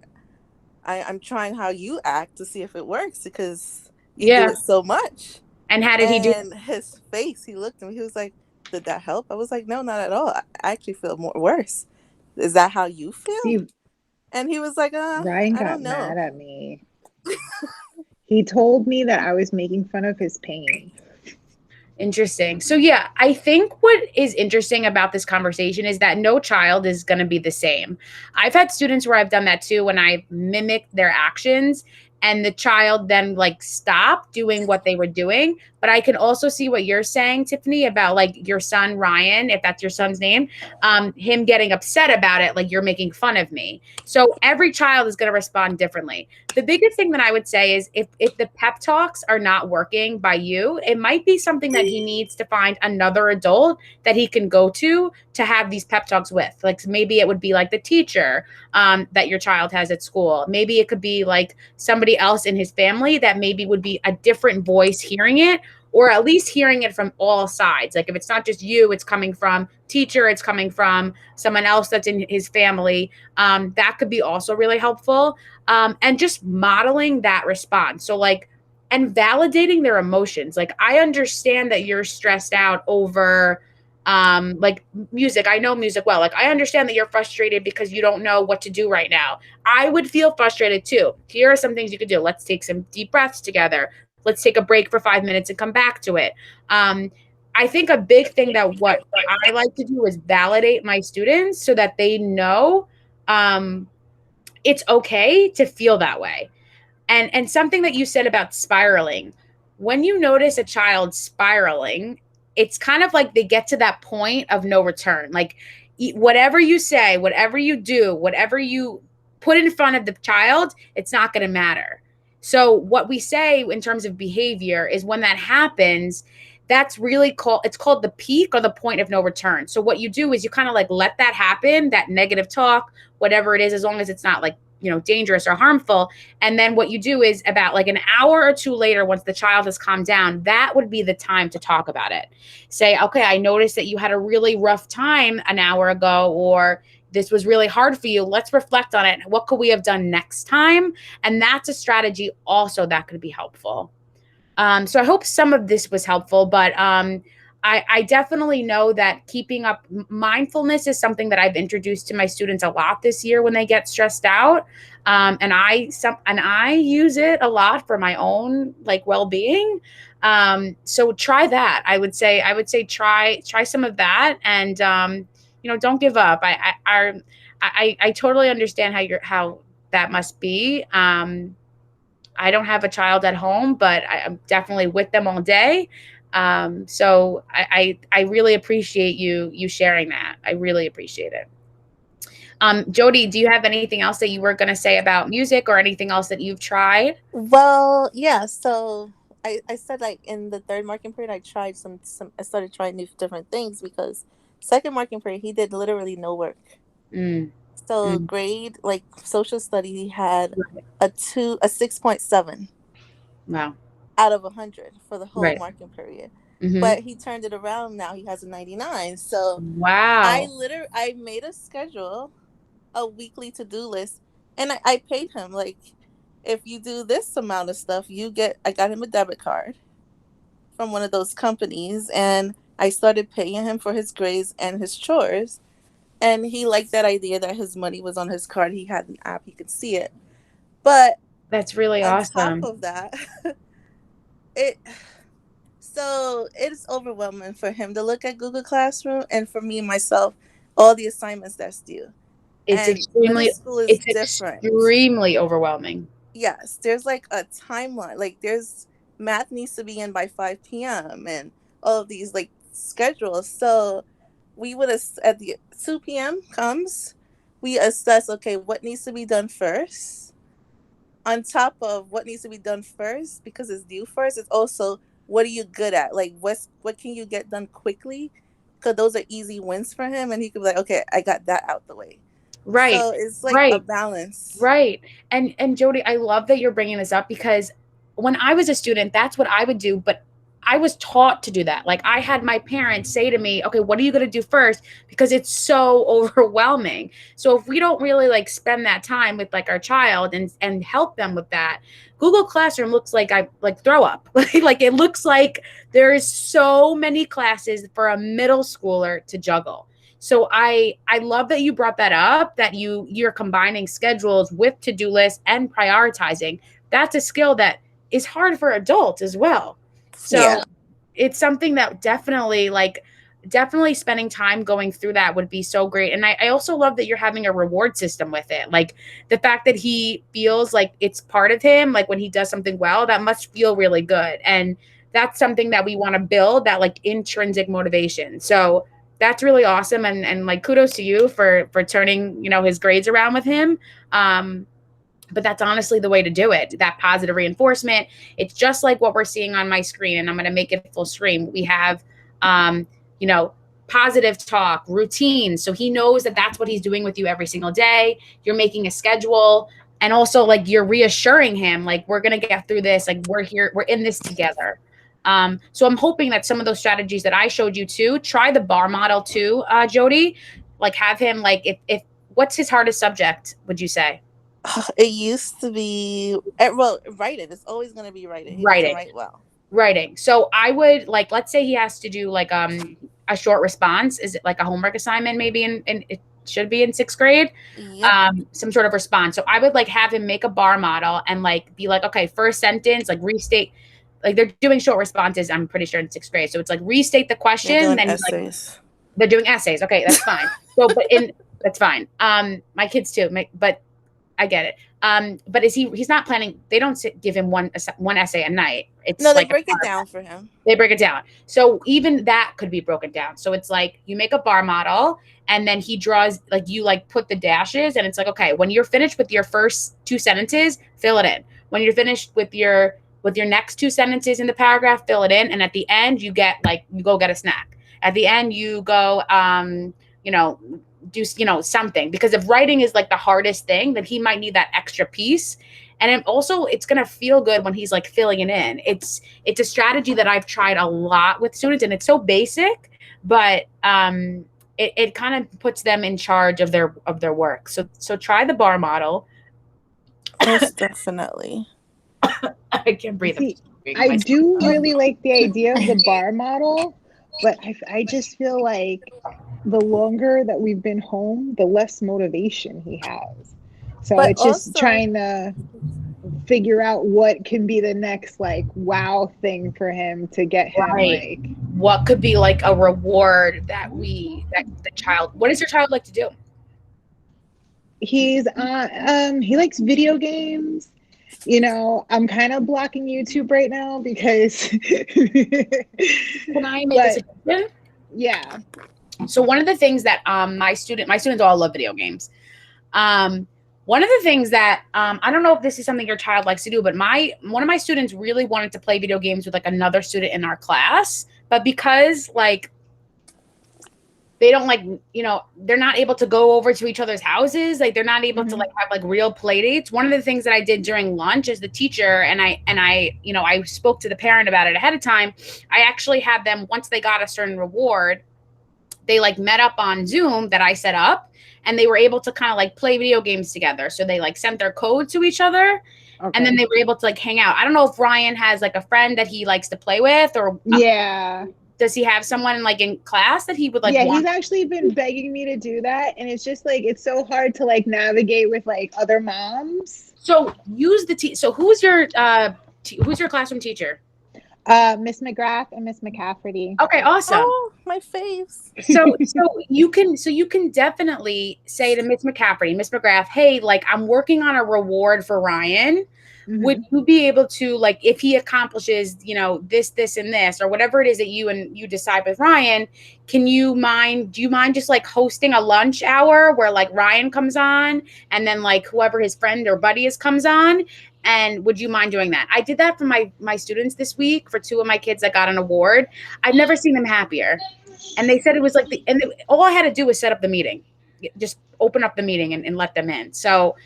I'm trying how you act to see if it works because you do Yeah. it so much." And how did he do? And his face, he looked at me. He was like, "Did that help?" I was like, "No, not at all. I actually feel worse. Is that how you feel?" See, And he was like, Ryan I got don't know." mad at me. He told me that I was making fun of his pain. Interesting. So yeah, I think what is interesting about this conversation is that no child is going to be the same. I've had students where I've done that too, when I mimicked their actions and the child then like stopped doing what they were doing. But I can also see what you're saying, Tiffany, about like your son, Ryan, if that's your son's name, him getting upset about it. Like, you're making fun of me. So every child is going to respond differently. The biggest thing that I would say is if the pep talks are not working by you, it might be something that he needs to find another adult that he can go to have these pep talks with. Like, maybe it would be like the teacher that your child has at school. Maybe it could be like somebody else in his family that maybe would be a different voice hearing it, or at least hearing it from all sides. Like, if it's not just you, it's coming from teacher, it's coming from someone else that's in his family. That could be also really helpful. And just modeling that response. So like, and validating their emotions. Like, I understand that you're stressed out over like music. I know music well. Like, I understand that you're frustrated because you don't know what to do right now. I would feel frustrated too. Here are some things you could do. Let's take some deep breaths together. Let's take a break for 5 minutes and come back to it. I think a big thing that what I like to do is validate my students so that they know it's okay to feel that way. And something that you said about spiraling, when you notice a child spiraling, it's kind of like they get to that point of no return. Like, whatever you say, whatever you do, whatever you put in front of the child, it's not going to matter. So what we say in terms of behavior is when that happens, that's really it's called the peak or the point of no return. So what you do is you kind of like let that happen, that negative talk, whatever it is, as long as it's not like, dangerous or harmful. And then what you do is about like an hour or two later, once the child has calmed down, that would be the time to talk about it. Say, okay, I noticed that you had a really rough time an hour ago, or this was really hard for you. Let's reflect on it. What could we have done next time? And that's a strategy also that could be helpful. So I hope some of this was helpful, but I definitely know that keeping up mindfulness is something that I've introduced to my students a lot this year when they get stressed out. And I use it a lot for my own like well-being. So try that. I would say try some of that, and don't give up. I totally understand how that must be. I don't have a child at home, but I'm definitely with them all day. So I really appreciate you sharing that. I really appreciate it. Jody, do you have anything else that you were going to say about music, or anything else that you've tried? Well, yeah. So I said, like, in the third marking period, I tried I started trying different things, because second marking period, he did literally no work. So grade, like social study, he had a 6.7. Wow. Out of 100 for the whole Right. marking period. Mm-hmm. But he turned it around. Now he has a 99. So wow. I made a schedule, a weekly to-do list, and I paid him, like, if you do this amount of stuff, I got him a debit card from one of those companies, and I started paying him for his grades and his chores. And he liked that idea that his money was on his card. He had an app, he could see it. But That's really on awesome. top of that, it so it's overwhelming for him to look at Google Classroom, and for me myself, all the assignments that's due. It's And middle extremely school is it's different. extremely overwhelming. Yes, there's like a timeline. Like there's math needs to be in by 5 p.m. and all of these like schedules. So we would at the 2 p.m. comes, we assess, okay, what needs to be done first. On top of what needs to be done first, because it's due first, it's also what are you good at? Like what can you get done quickly? Because those are easy wins for him, and he could be like, okay, I got that out the way. Right. So it's like Right. a balance. Right. And Jody, I love that you're bringing this up, because when I was a student, that's what I would do. But I was taught to do that. Like I had my parents say to me, okay, what are you going to do first? Because it's so overwhelming. So if we don't really like spend that time with like our child and help them with that, Google Classroom looks like I like throw up. Like it looks like there's so many classes for a middle schooler to juggle. So I love that you brought that up, that you're combining schedules with to-do lists and prioritizing. That's a skill that is hard for adults as well. So Yeah. it's something that definitely spending time going through that would be so great. And I also love that you're having a reward system with it. Like the fact that he feels like it's part of him, like when he does something well, that must feel really good. And that's something that we want to build, that like intrinsic motivation. So that's really awesome. And like kudos to you for turning, his grades around with him. But that's honestly the way to do it. That positive reinforcement. It's just like what we're seeing on my screen, and I'm going to make it full screen. We have, positive talk, routine. So he knows that that's what he's doing with you every single day. You're making a schedule, and also like you're reassuring him, like, we're going to get through this. Like we're here, we're in this together. So I'm hoping that some of those strategies that I showed you too, try the bar model too, Jody, like have him like, if what's his hardest subject, would you say? It used to be, well, writing. It's always going to be writing. He Writing. doesn't write well. Writing. So I would like, let's say he has to do like a short response. Is it like a homework assignment maybe in it should be in 6th grade? Yep. Some sort of response. So I would like have him make a bar model and like be like, okay, first sentence, like restate. Like they're doing short responses, I'm pretty sure in 6th grade. So it's like restate the question. They're doing Then essays. they're doing essays. Okay, that's fine. So, but that's fine. My kids too. But I get it. But he's not planning. They don't give him one essay a night. It's No, they like break it down for him. They break it down. So even that could be broken down. So it's like you make a bar model, and then he draws, like you like put the dashes, and it's like, okay, when you're finished with your first 2 sentences, fill it in. When you're finished with your next 2 sentences in the paragraph, fill it in. And at the end, you go get a snack. At the end, you go, do, something. Because if writing is like the hardest thing, then he might need that extra piece. And it's going to feel good when he's like filling it in. It's a strategy that I've tried a lot with students, and it's so basic, but it kind of puts them in charge of their work. So try the bar model. Most definitely. I can't breathe. See, I do really like the idea of the bar model, but I just feel like the longer that we've been home, the less motivation he has. So But it's just also- trying to figure out what can be the next like wow thing for him to get him Right. like. What could be like a reward that the child, what does your child like to do? He likes video games. I'm kind of blocking YouTube right now because Can I make a suggestion? Yeah. So one of the things that my students all love video games. One of the things that I don't know if this is something your child likes to do, but one of my students really wanted to play video games with like another student in our class, but because like they don't like, they're not able to go over to each other's houses. Like they're not able to like have like real play dates. One of the things that I did during lunch as the teacher, and I spoke to the parent about it ahead of time. I actually had them, once they got a certain reward, they like met up on Zoom that I set up, and they were able to kind of like play video games together. So they like sent their code to each other. Okay. And then they were able to like hang out. I don't know if Ryan has like a friend that he likes to play with, or yeah. Does he have someone like in class that he would like? Yeah, he's actually been begging me to do that, and it's just like it's so hard to like navigate with like other moms. So use the so who's your classroom teacher? Miss McGrath and Miss McCafferty. Okay, awesome. Oh, my faves. So you can definitely say to Miss McCafferty, Miss McGrath, hey, like I'm working on a reward for Ryan. Would you be able to, like, if he accomplishes, you know, this, and this, or whatever it is that you decide with Ryan, do you mind just like hosting a lunch hour where like Ryan comes on and then like whoever his friend or buddy is comes on? And would you mind doing that? I did that for my students this week for 2 of my kids that got an award. I've never seen them happier. And they said it was like all I had to do was set up the meeting, just open up the meeting and let them in. So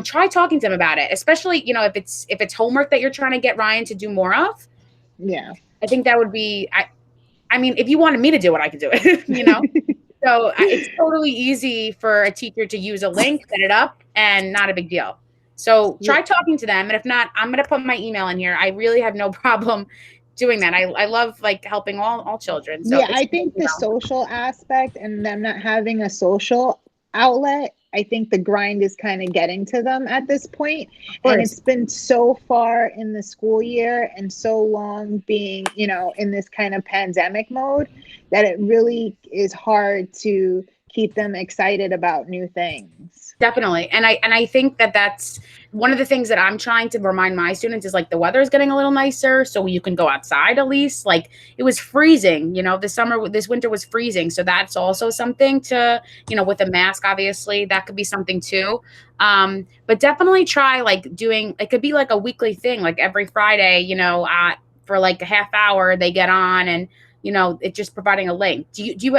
try talking to them about it, especially, you know, if it's homework that you're trying to get Ryan to do more of. Yeah. I think that would be, I mean, if you wanted me to do it, I could do it, you know? So it's totally easy for a teacher to use a link, set it up, and not a big deal. So try talking to them. And if not, I'm going to put my email in here. I really have no problem doing that. I love like helping all children. So yeah, I think the social aspect and them not having a social outlet, I think the grind is kind of getting to them at this point. And it's been so far in the school year and so long being, you know, in this kind of pandemic mode that it really is hard to keep them excited about new things. Definitely. And I think that's one of the things that I'm trying to remind my students is like the weather is getting a little nicer, so you can go outside at least. Like it was freezing, you know, this winter was freezing. So that's also something to, you know, with a mask, obviously that could be something too. But definitely try like doing, it could be like a weekly thing, like every Friday, you know, for like a half hour they get on and, you know, it's just providing a link. Do you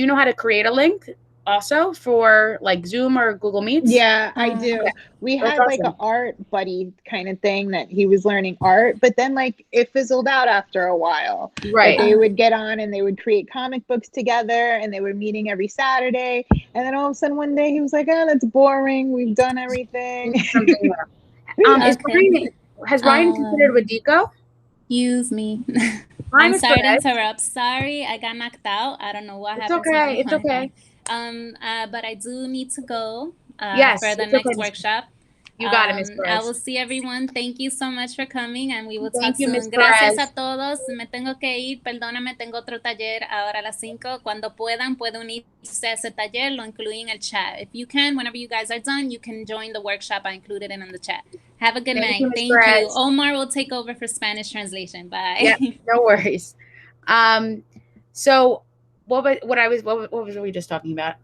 know how to create a link also for like Zoom or Google Meets? Yeah, I do. Okay. We had like an art buddy kind of thing that he was learning art, but then like it fizzled out after a while. Right. Like, they would get on and they would create comic books together and they were meeting every Saturday. And then all of a sudden one day he was like, oh, that's boring. We've done everything. Has Ryan considered Wediko? Excuse me. I'm sorry to interrupt. Sorry, I got knocked out. I don't know what happened. It's okay. But I do need to go for the next workshop. You got it, Ms. I will see everyone. Thank you so much for coming, and we will talk you, soon. Gracias a todos. Me tengo que ir. Perdóname, tengo otro taller ahora a las 5. Cuando puedan unirse a ese taller. Lo incluí en el chat. If you can, whenever you guys are done, you can join the workshop. I included it in the chat. Have a good night. Thank you. Omar will take over for Spanish translation. Bye. Yeah, no worries. So what was we just talking about?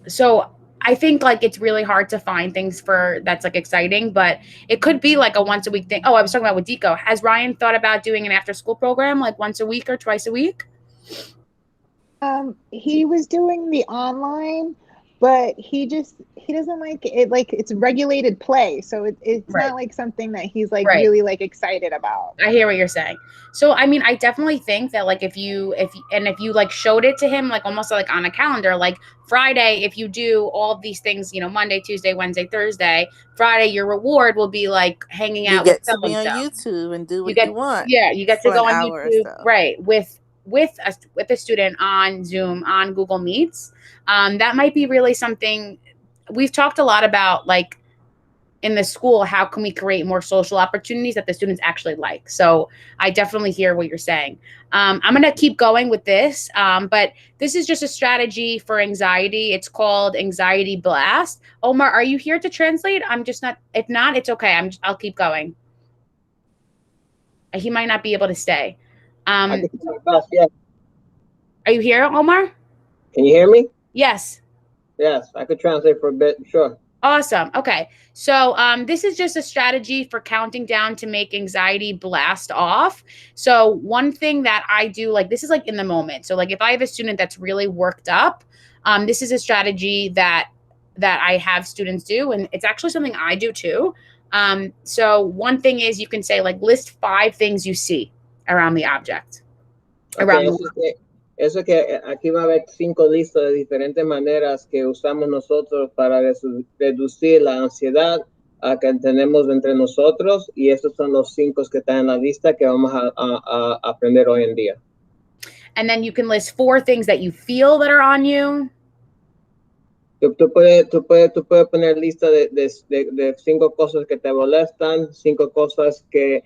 So I think like it's really hard to find things that's like exciting, but it could be like a once a week thing. Oh, I was talking about Wediko. Has Ryan thought about doing an after school program like once a week or twice a week? He was doing the online, but he doesn't like it. Like it's regulated play, so it's not like something that he's like really like excited about. I hear what you're saying. So I mean, I definitely think that like if you like showed it to him like almost like on a calendar, like Friday, if you do all of these things, you know, Monday, Tuesday, Wednesday, Thursday, Friday, your reward will be like hanging out with someone. You get to be on YouTube and do what you want. Yeah, you get to go on YouTube, right? With a student on Zoom, on Google Meets. That might be really something. We've talked a lot about like in the school, how can we create more social opportunities that the students actually like? So I definitely hear what you're saying. I'm going to keep going with this, but this is just a strategy for anxiety. It's called Anxiety Blast. Omar, are you here to translate? I'm just not. If not, it's okay. I'll keep going. He might not be able to stay. Are you here, Omar? Can you hear me? Yes. Yes, I could translate for a bit. Sure. Awesome. Okay. So this is just a strategy for counting down to make anxiety blast off. So one thing that I do, like this is like in the moment. So like if I have a student that's really worked up, this is a strategy that I have students do. And it's actually something I do too. So one thing is you can say like list 5 things you see around the object. Eso que aquí va a haber 5 listas de diferentes maneras que usamos nosotros para reducir la ansiedad que tenemos entre nosotros, y estos son los 5 que están en la lista que vamos a aprender hoy en día. And then you can list 4 things that you feel that are on you. Tú puedes poner lista de 5 cosas que te molestan, 5 cosas que,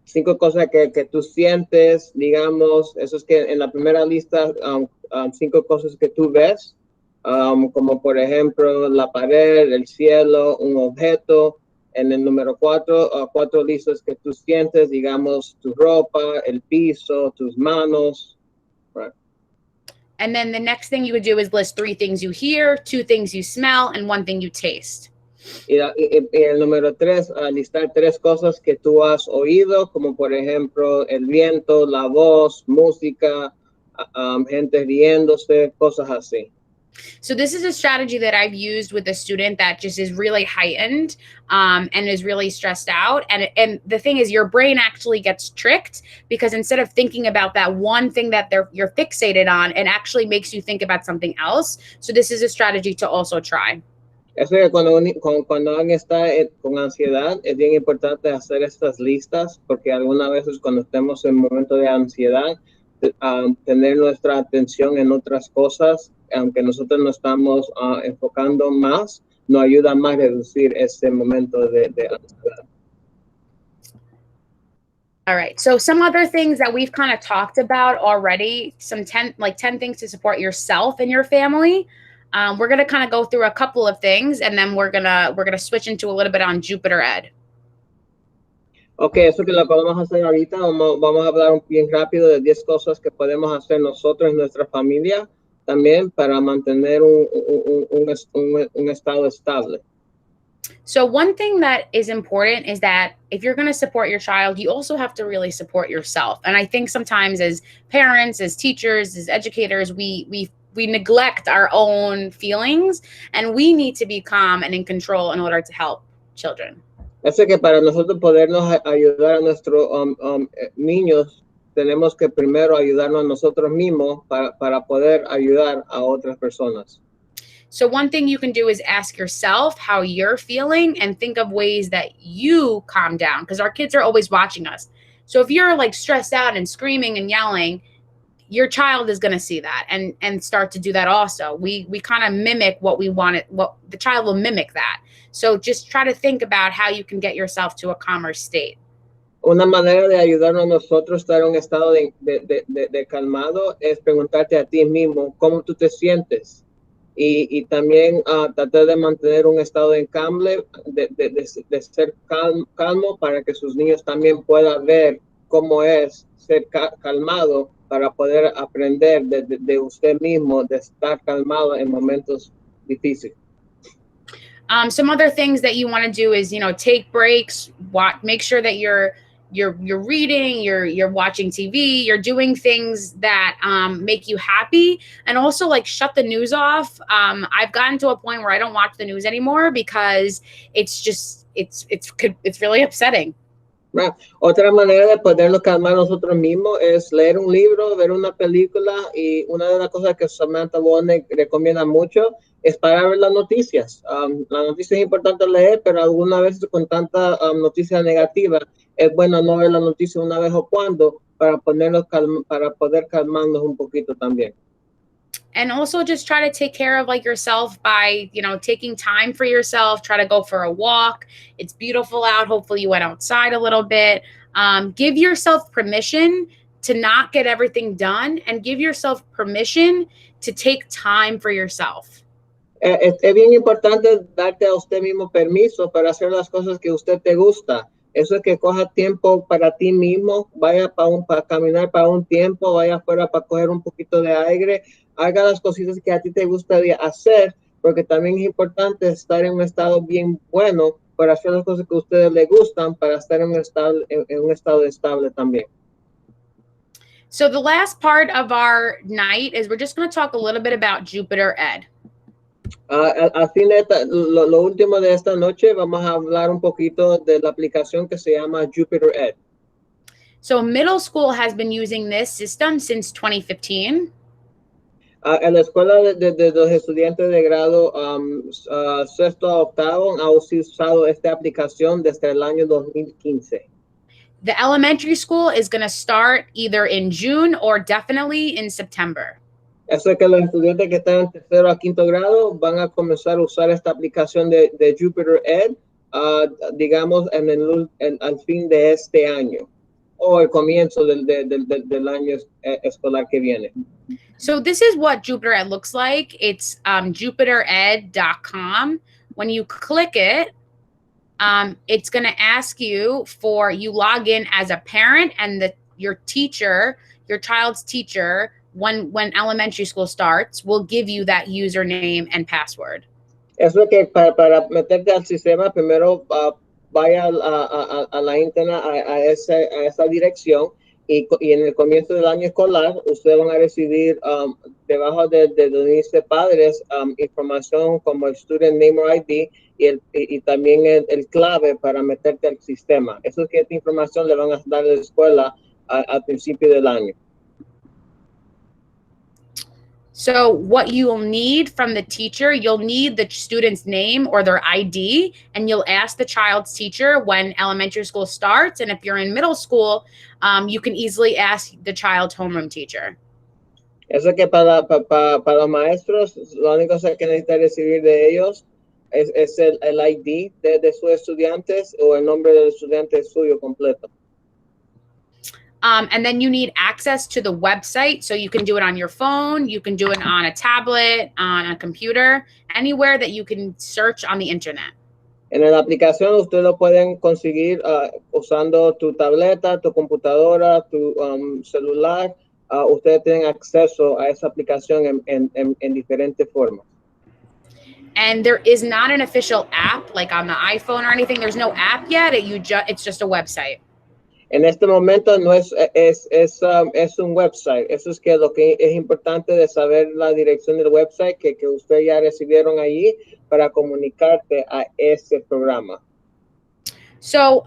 5 cosas que tú sientes, digamos, eso es que en la primera lista, 5 cosas que tú ves, como por ejemplo la pared, el cielo, un objeto. En el número 4, 4 listas que tú sientes, digamos, tu ropa, el piso, tus manos. Right. And then the next thing you would do is list 3 things you hear, 2 things you smell, and 1 thing you taste. Y el número 3, listar 3 cosas que tú has oído, como por ejemplo el viento, la voz, música, gente riéndose, cosas así. So this is a strategy that I've used with a student that just is really heightened and is really stressed out. And the thing is, your brain actually gets tricked because instead of thinking about that one thing that you're fixated on, it actually makes you think about something else. So this is a strategy to also try. Es que cuando alguien está con ansiedad, es bien importante hacer estas listas, porque algunas veces cuando estemos en momento de ansiedad, tener nuestra atención en otras cosas, aunque nosotros no estamos enfocando más, nos ayuda más a reducir ese momento de ansiedad. All right. So some other things that we've kind of talked about already, some 10 things to support yourself and your family. We're going to kind of go through a couple of things, and then we're gonna switch into a little bit on Jupiter Ed. Ok, eso que lo podemos hacer ahorita, vamos a hablar bien rápido de 10 cosas que podemos hacer nosotros en nuestra familia también para mantener un estado estable. So one thing that is important is that if you're going to support your child, you also have to really support yourself. And I think sometimes as parents, as teachers, as educators, we neglect our own feelings, and we need to be calm and in control in order to help children. Así que para nosotros podernos ayudar a nuestros niños, tenemos que primero ayudarnos a nosotros mismos para poder ayudar a otras personas. So one thing you can do is ask yourself how you're feeling and think of ways that you calm down, because our kids are always watching us. So if you're like stressed out and screaming and yelling, your child is going to see that and start to do that also. We kind of mimic what we want it, what the child will mimic that. So just try to think about how you can get yourself to a calmer state. Una manera de ayudarnos a nosotros a estar en un estado de calmado es preguntarte a ti mismo cómo tú te sientes y también tratar de mantener un estado de ser calmo para que sus niños también puedan ver cómo es ser calmado para poder aprender de usted mismo, de estar calmado en momentos difíciles. Some other things that you want to do is, take breaks, make sure that you're reading, you're watching TV, you're doing things that make you happy, and also like shut the news off. I've gotten to a point where I don't watch the news anymore because it's really upsetting. Right. Otra manera de podernos calmar nosotros mismos es leer un libro, ver una película, y una de las cosas que Samantha Bonnet recomienda mucho es para ver las noticias. La noticia es importante leer, pero algunas veces con tanta noticia negativa es bueno no ver la noticia una vez o cuando para poder calmarnos un poquito también. And also just try to take care of yourself by, taking time for yourself. Try to go for a walk. It's beautiful out. Hopefully you went outside a little bit. Give yourself permission to not get everything done, and give yourself permission to take time for yourself. Es bien importante darte a usted mismo permiso para hacer las cosas que a usted te gusta. Eso es que coja tiempo para ti mismo, vaya para caminar para un tiempo, vaya afuera para coger un poquito de aire, haga las cositas que a ti te gustaría hacer, porque también es importante estar en un estado bien bueno para hacer las cosas que a ustedes les gustan, para estar en un estado estable también. So the last part of our night is we're just going to talk a little bit about Jupiter Ed. Al fin de lo último de esta noche vamos a hablar un poquito de la aplicación que se llama Jupiter Ed. So middle school has been using this system since 2015. En la escuela de los estudiantes de grado sexto a octavo han usado esta aplicación desde el año 2015. The elementary school is going to start either in June or definitely in September. Eso es que los estudiantes que están en tercero a quinto grado van a comenzar a usar esta aplicación de Jupyter Ed, digamos, al fin de este año o el comienzo del año escolar que viene. So this is what Jupyter Ed looks like. It's jupitered.com. When you click it, it's going to ask you log in as a parent, and your teacher, your child's teacher, when elementary school starts, will give you that username and password. Eso es que para meterte al sistema, primero vaya a la internet, a esa dirección, y en el comienzo del año escolar, ustedes van a recibir debajo de donde dice padres, información como el student name or ID y también el clave para meterte al sistema. Eso es que esta información le van a dar a la escuela al principio del año. So what you'll need from the teacher, you'll need the student's name or their ID, and you'll ask the child's teacher when elementary school starts. And if you're in middle school, you can easily ask the child's homeroom teacher. Eso que para los maestros, lo único que necesita recibir de ellos es el ID de sus estudiantes o el nombre del estudiante suyo completo. And then you need access to the website. So you can do it on your phone. You can do it on a tablet, on a computer, anywhere that you can search on the internet. En la aplicación ustedes lo pueden conseguir usando tu tableta, tu computadora, tu celular. Ustedes tienen acceso a esa aplicación en diferentes formas. And there is not an official app like on the iPhone or anything. There's no app yet. It's just a website. En este momento no es un website. Eso es que lo que es importante de saber la dirección del website que ustedes ya recibieron allí para comunicarte a ese programa. So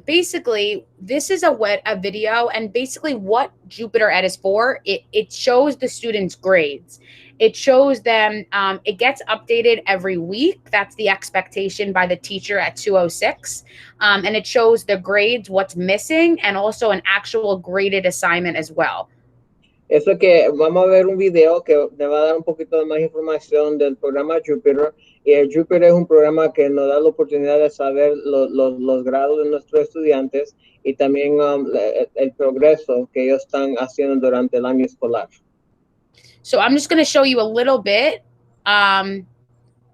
basically, this is a video, and basically what Jupyter Ed is for, it shows the students' grades. It shows them, it gets updated every week. That's the expectation by the teacher at 2:06. And it shows the grades, what's missing, and also an actual graded assignment as well. Eso que vamos a ver un video que le va a dar un poquito de más información del programa Jupyter. Y el Jupyter es un programa que nos da la oportunidad de saber los grados de nuestros estudiantes y también el progreso que ellos están haciendo durante el año escolar. So I'm just going to show you a little bit.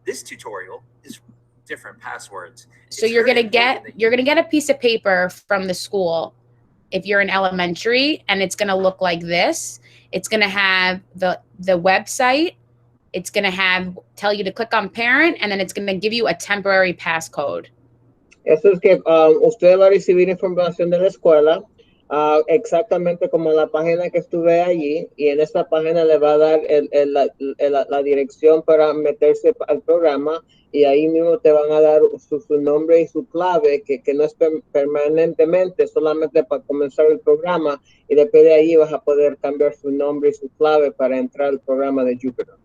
This tutorial is different passwords. So you're going to get a piece of paper from the school if you're in elementary, and it's going to look like this. It's going to have the website. It's going to tell you to click on parent, and then it's going to give you a temporary passcode. Eso es que usted va a recibir información de la escuela, exactamente como la página que estuve allí, y en esta página le va a dar la dirección para meterse al programa, y ahí mismo te van a dar su nombre y su clave, que no es permanentemente, solamente para comenzar el programa, y después de ahí vas a poder cambiar su nombre y su clave para entrar al programa de Jupyter.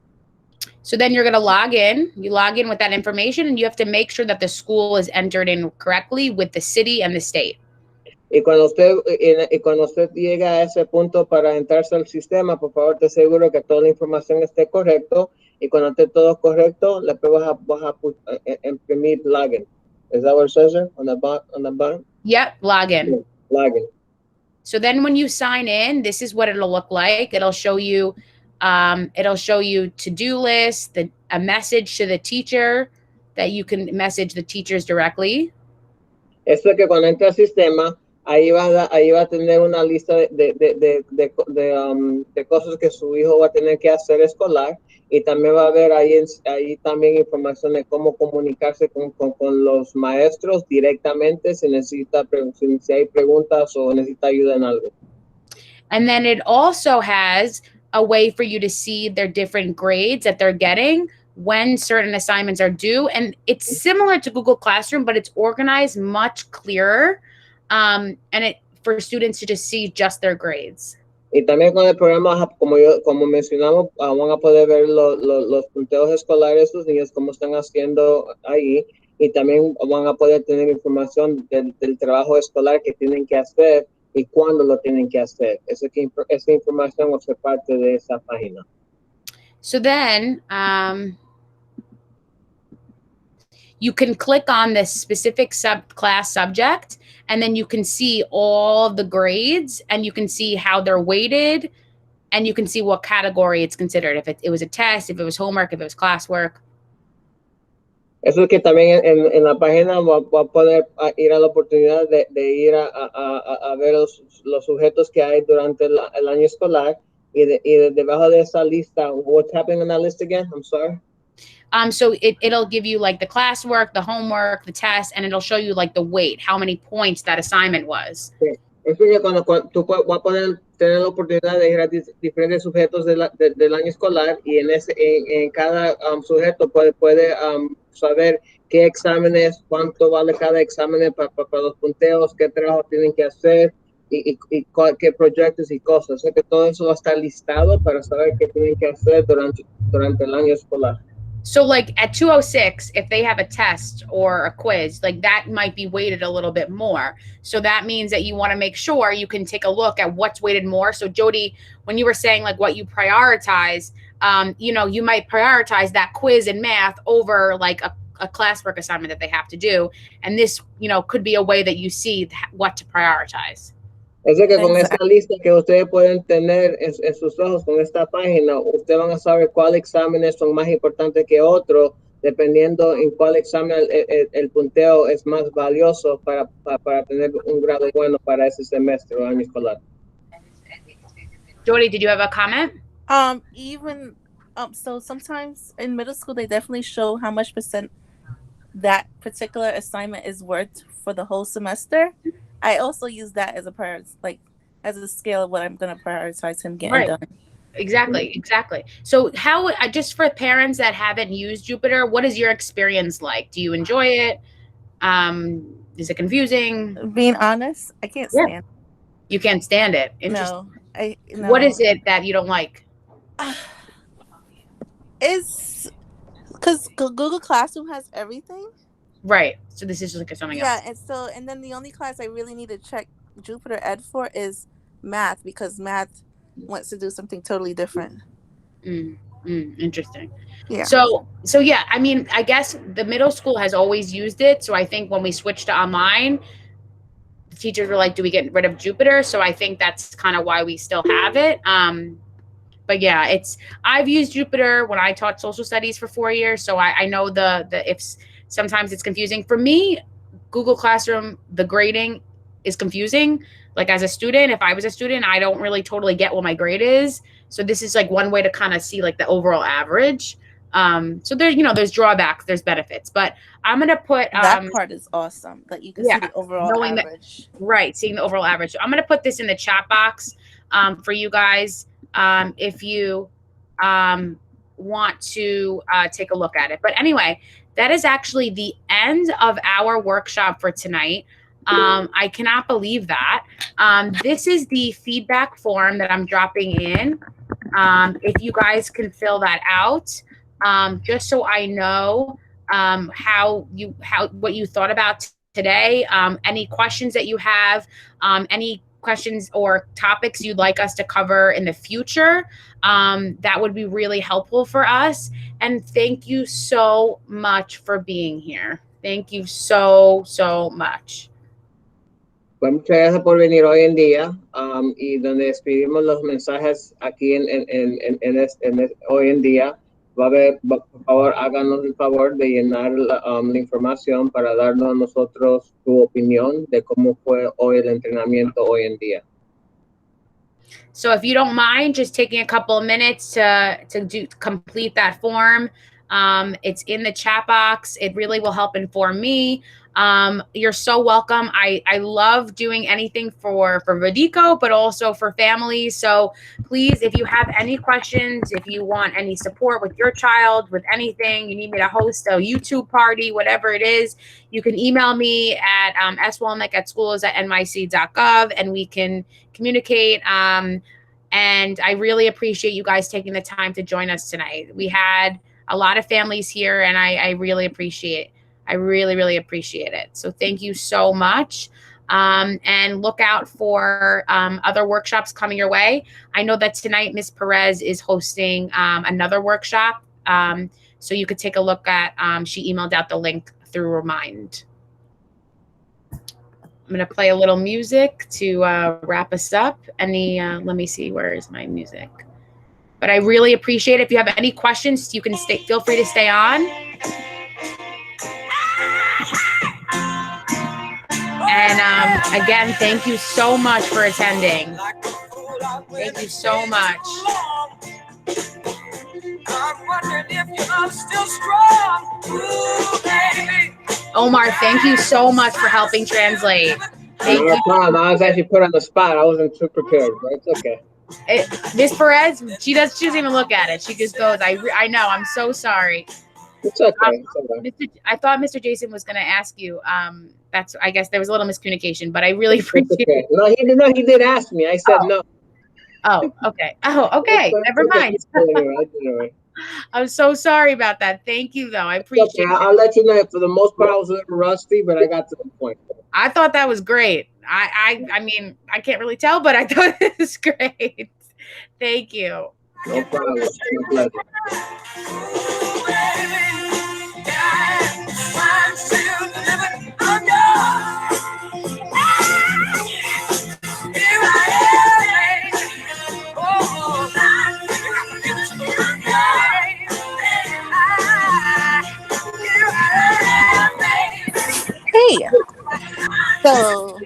So then you're going to log in. You log in with that information, and you have to make sure that the school is entered in correctly with the city and the state. Y cuando usted llega a ese punto para entrarse al sistema, por favor, te aseguro que toda la información esté correcto. Y cuando esté todo correcto, después vas a imprimir login. Is that what it says there on the bottom? Yep, login. Login. So then when you sign in, this is what it'll look like. It'll show you to-do list, a message to the teacher that you can message the teachers directly. Eso es que cuando entra al sistema, ahí va a tener una lista de cosas que su hijo va a tener que hacer escolar, y también va a haber ahí también información de cómo comunicarse con los maestros directamente si hay preguntas o necesita ayuda en algo. And then it also has a way for you to see their different grades that they're getting when certain assignments are due. And it's similar to Google Classroom, but it's organized much clearer. And for students to just see just their grades. Y también con el programa, como mencionamos, van a poder ver los punteos escolares de sus niños, cómo están haciendo ahí, y también van a poder tener información del trabajo escolar que tienen que hacer y cuándo lo tienen que hacer. Esa información va a ser parte de esa página. So then you can click on this specific subclass subject, and then you can see all the grades, and you can see how they're weighted, and you can see what category it's considered, if it was a test, if it was homework, if it was classwork. Eso es que también en la página va a poder ir a la oportunidad de ir a ver los sujetos que hay durante el año escolar, y debajo de esa lista, what's happening on that list again? I'm sorry. So it'll give you like the classwork, the homework, the test, and it'll show you like the weight, how many points that assignment was. Sí. Eso ya cuando tú vas a poder tener la oportunidad de ir a diferentes sujetos del año escolar, y en cada sujeto puede saber qué exámenes, cuánto vale cada examen para los punteos, qué trabajo tienen que hacer, y qué proyectos y cosas. O sea que todo eso va a estar listado para saber qué tienen que hacer durante el año escolar. So like at 206, if they have a test or a quiz, like that might be weighted a little bit more. So that means that you want to make sure you can take a look at what's weighted more. So Jody, when you were saying like what you prioritize, you might prioritize that quiz in math over like a classwork assignment that they have to do. And this, could be a way that you see what to prioritize. Es que con esta lista que ustedes pueden tener en sus ojos, con esta página, ustedes van a saber cuáles exámenes son más importantes que otros, dependiendo en cuál examen el punteo es más valioso para tener un grado bueno para ese semestre o año escolar. Jody, did you have a comment? So sometimes in middle school, they definitely show how much % that particular assignment is worth for the whole semester. I also use that as as a scale of what I'm going to prioritize him getting done. Exactly. So how, just for parents that haven't used Jupyter, what is your experience like? Do you enjoy it? Is it confusing? Being honest, I can't stand it. You can't stand it? No. What is it that you don't like? It's because Google Classroom has everything. Right. So this is like something else. Yeah, and then the only class I really need to check Jupyter Ed for is math, because math wants to do something totally different. Interesting. Yeah. So yeah, I mean, I guess the middle school has always used it. So I think when we switched to online, the teachers were like, do we get rid of Jupyter? So I think that's kind of why we still have it. But yeah, I've used Jupyter when I taught social studies for 4 years. So I know the ifs. Sometimes it's confusing. For me, Google Classroom, the grading is confusing. Like as a student, if I was a student, I don't really totally get what my grade is. So this is like one way to kind of see like the overall average. So there's drawbacks, there's benefits, but I'm going to put that part is awesome that you can see the overall average. Seeing the overall average. So I'm going to put this in the chat box for you guys if you want to take a look at it. But anyway, that is actually the end of our workshop for tonight. I cannot believe that. This is the feedback form that I'm dropping in. If you guys can fill that out, just so I know what you thought about today. Any questions that you have, any questions or topics you'd like us to cover in the future, that would be really helpful for us. And thank you so much for being here. Thank you so much. Pues muchas gracias por venir hoy en día, y donde escribimos los mensajes aquí hoy en día. Por favor, háganos el favor de llenar la información para darnos a nosotros tu opinión de cómo fue hoy el entrenamiento hoy en día. So if you don't mind just taking a couple of minutes to complete that form, it's in the chat box. It really will help inform me. You're so welcome. I love doing anything for Wediko, but also for families. So please, if you have any questions, if you want any support with your child, with anything, you need me to host a YouTube party, whatever it is, you can email me at swolnick@schools@nyc.gov, and we can communicate. And I really appreciate you guys taking the time to join us tonight. We had a lot of families here, and I really appreciate it. I really appreciate it. So thank you so much. And look out for other workshops coming your way. I know that tonight Ms. Perez is hosting another workshop. So you could take a look at, she emailed out the link through Remind. I'm going to play a little music to wrap us up. Let me see, where is my music? But I really appreciate it. If you have any questions, you can feel free to stay on. And again, thank you so much for attending. Thank you so much. Omar, thank you so much for helping translate. Thank you. I was actually put on the spot. I wasn't too prepared, but it's okay. Miss Perez, she doesn't even look at it. She just goes, I know, I'm so sorry. It's okay. It's okay. I thought Mr. Jason was going to ask you. I guess there was a little miscommunication, but I really appreciate it. No, he did ask me. I said no. Oh, okay. Oh, okay. Never mind. I'm so sorry about that. Thank you, though. I appreciate it. I'll let you know. For the most part, I was a little rusty, but I got to the point. I thought that was great. I mean, I can't really tell, but I thought it was great. Thank you. No problem. My pleasure. Hey, so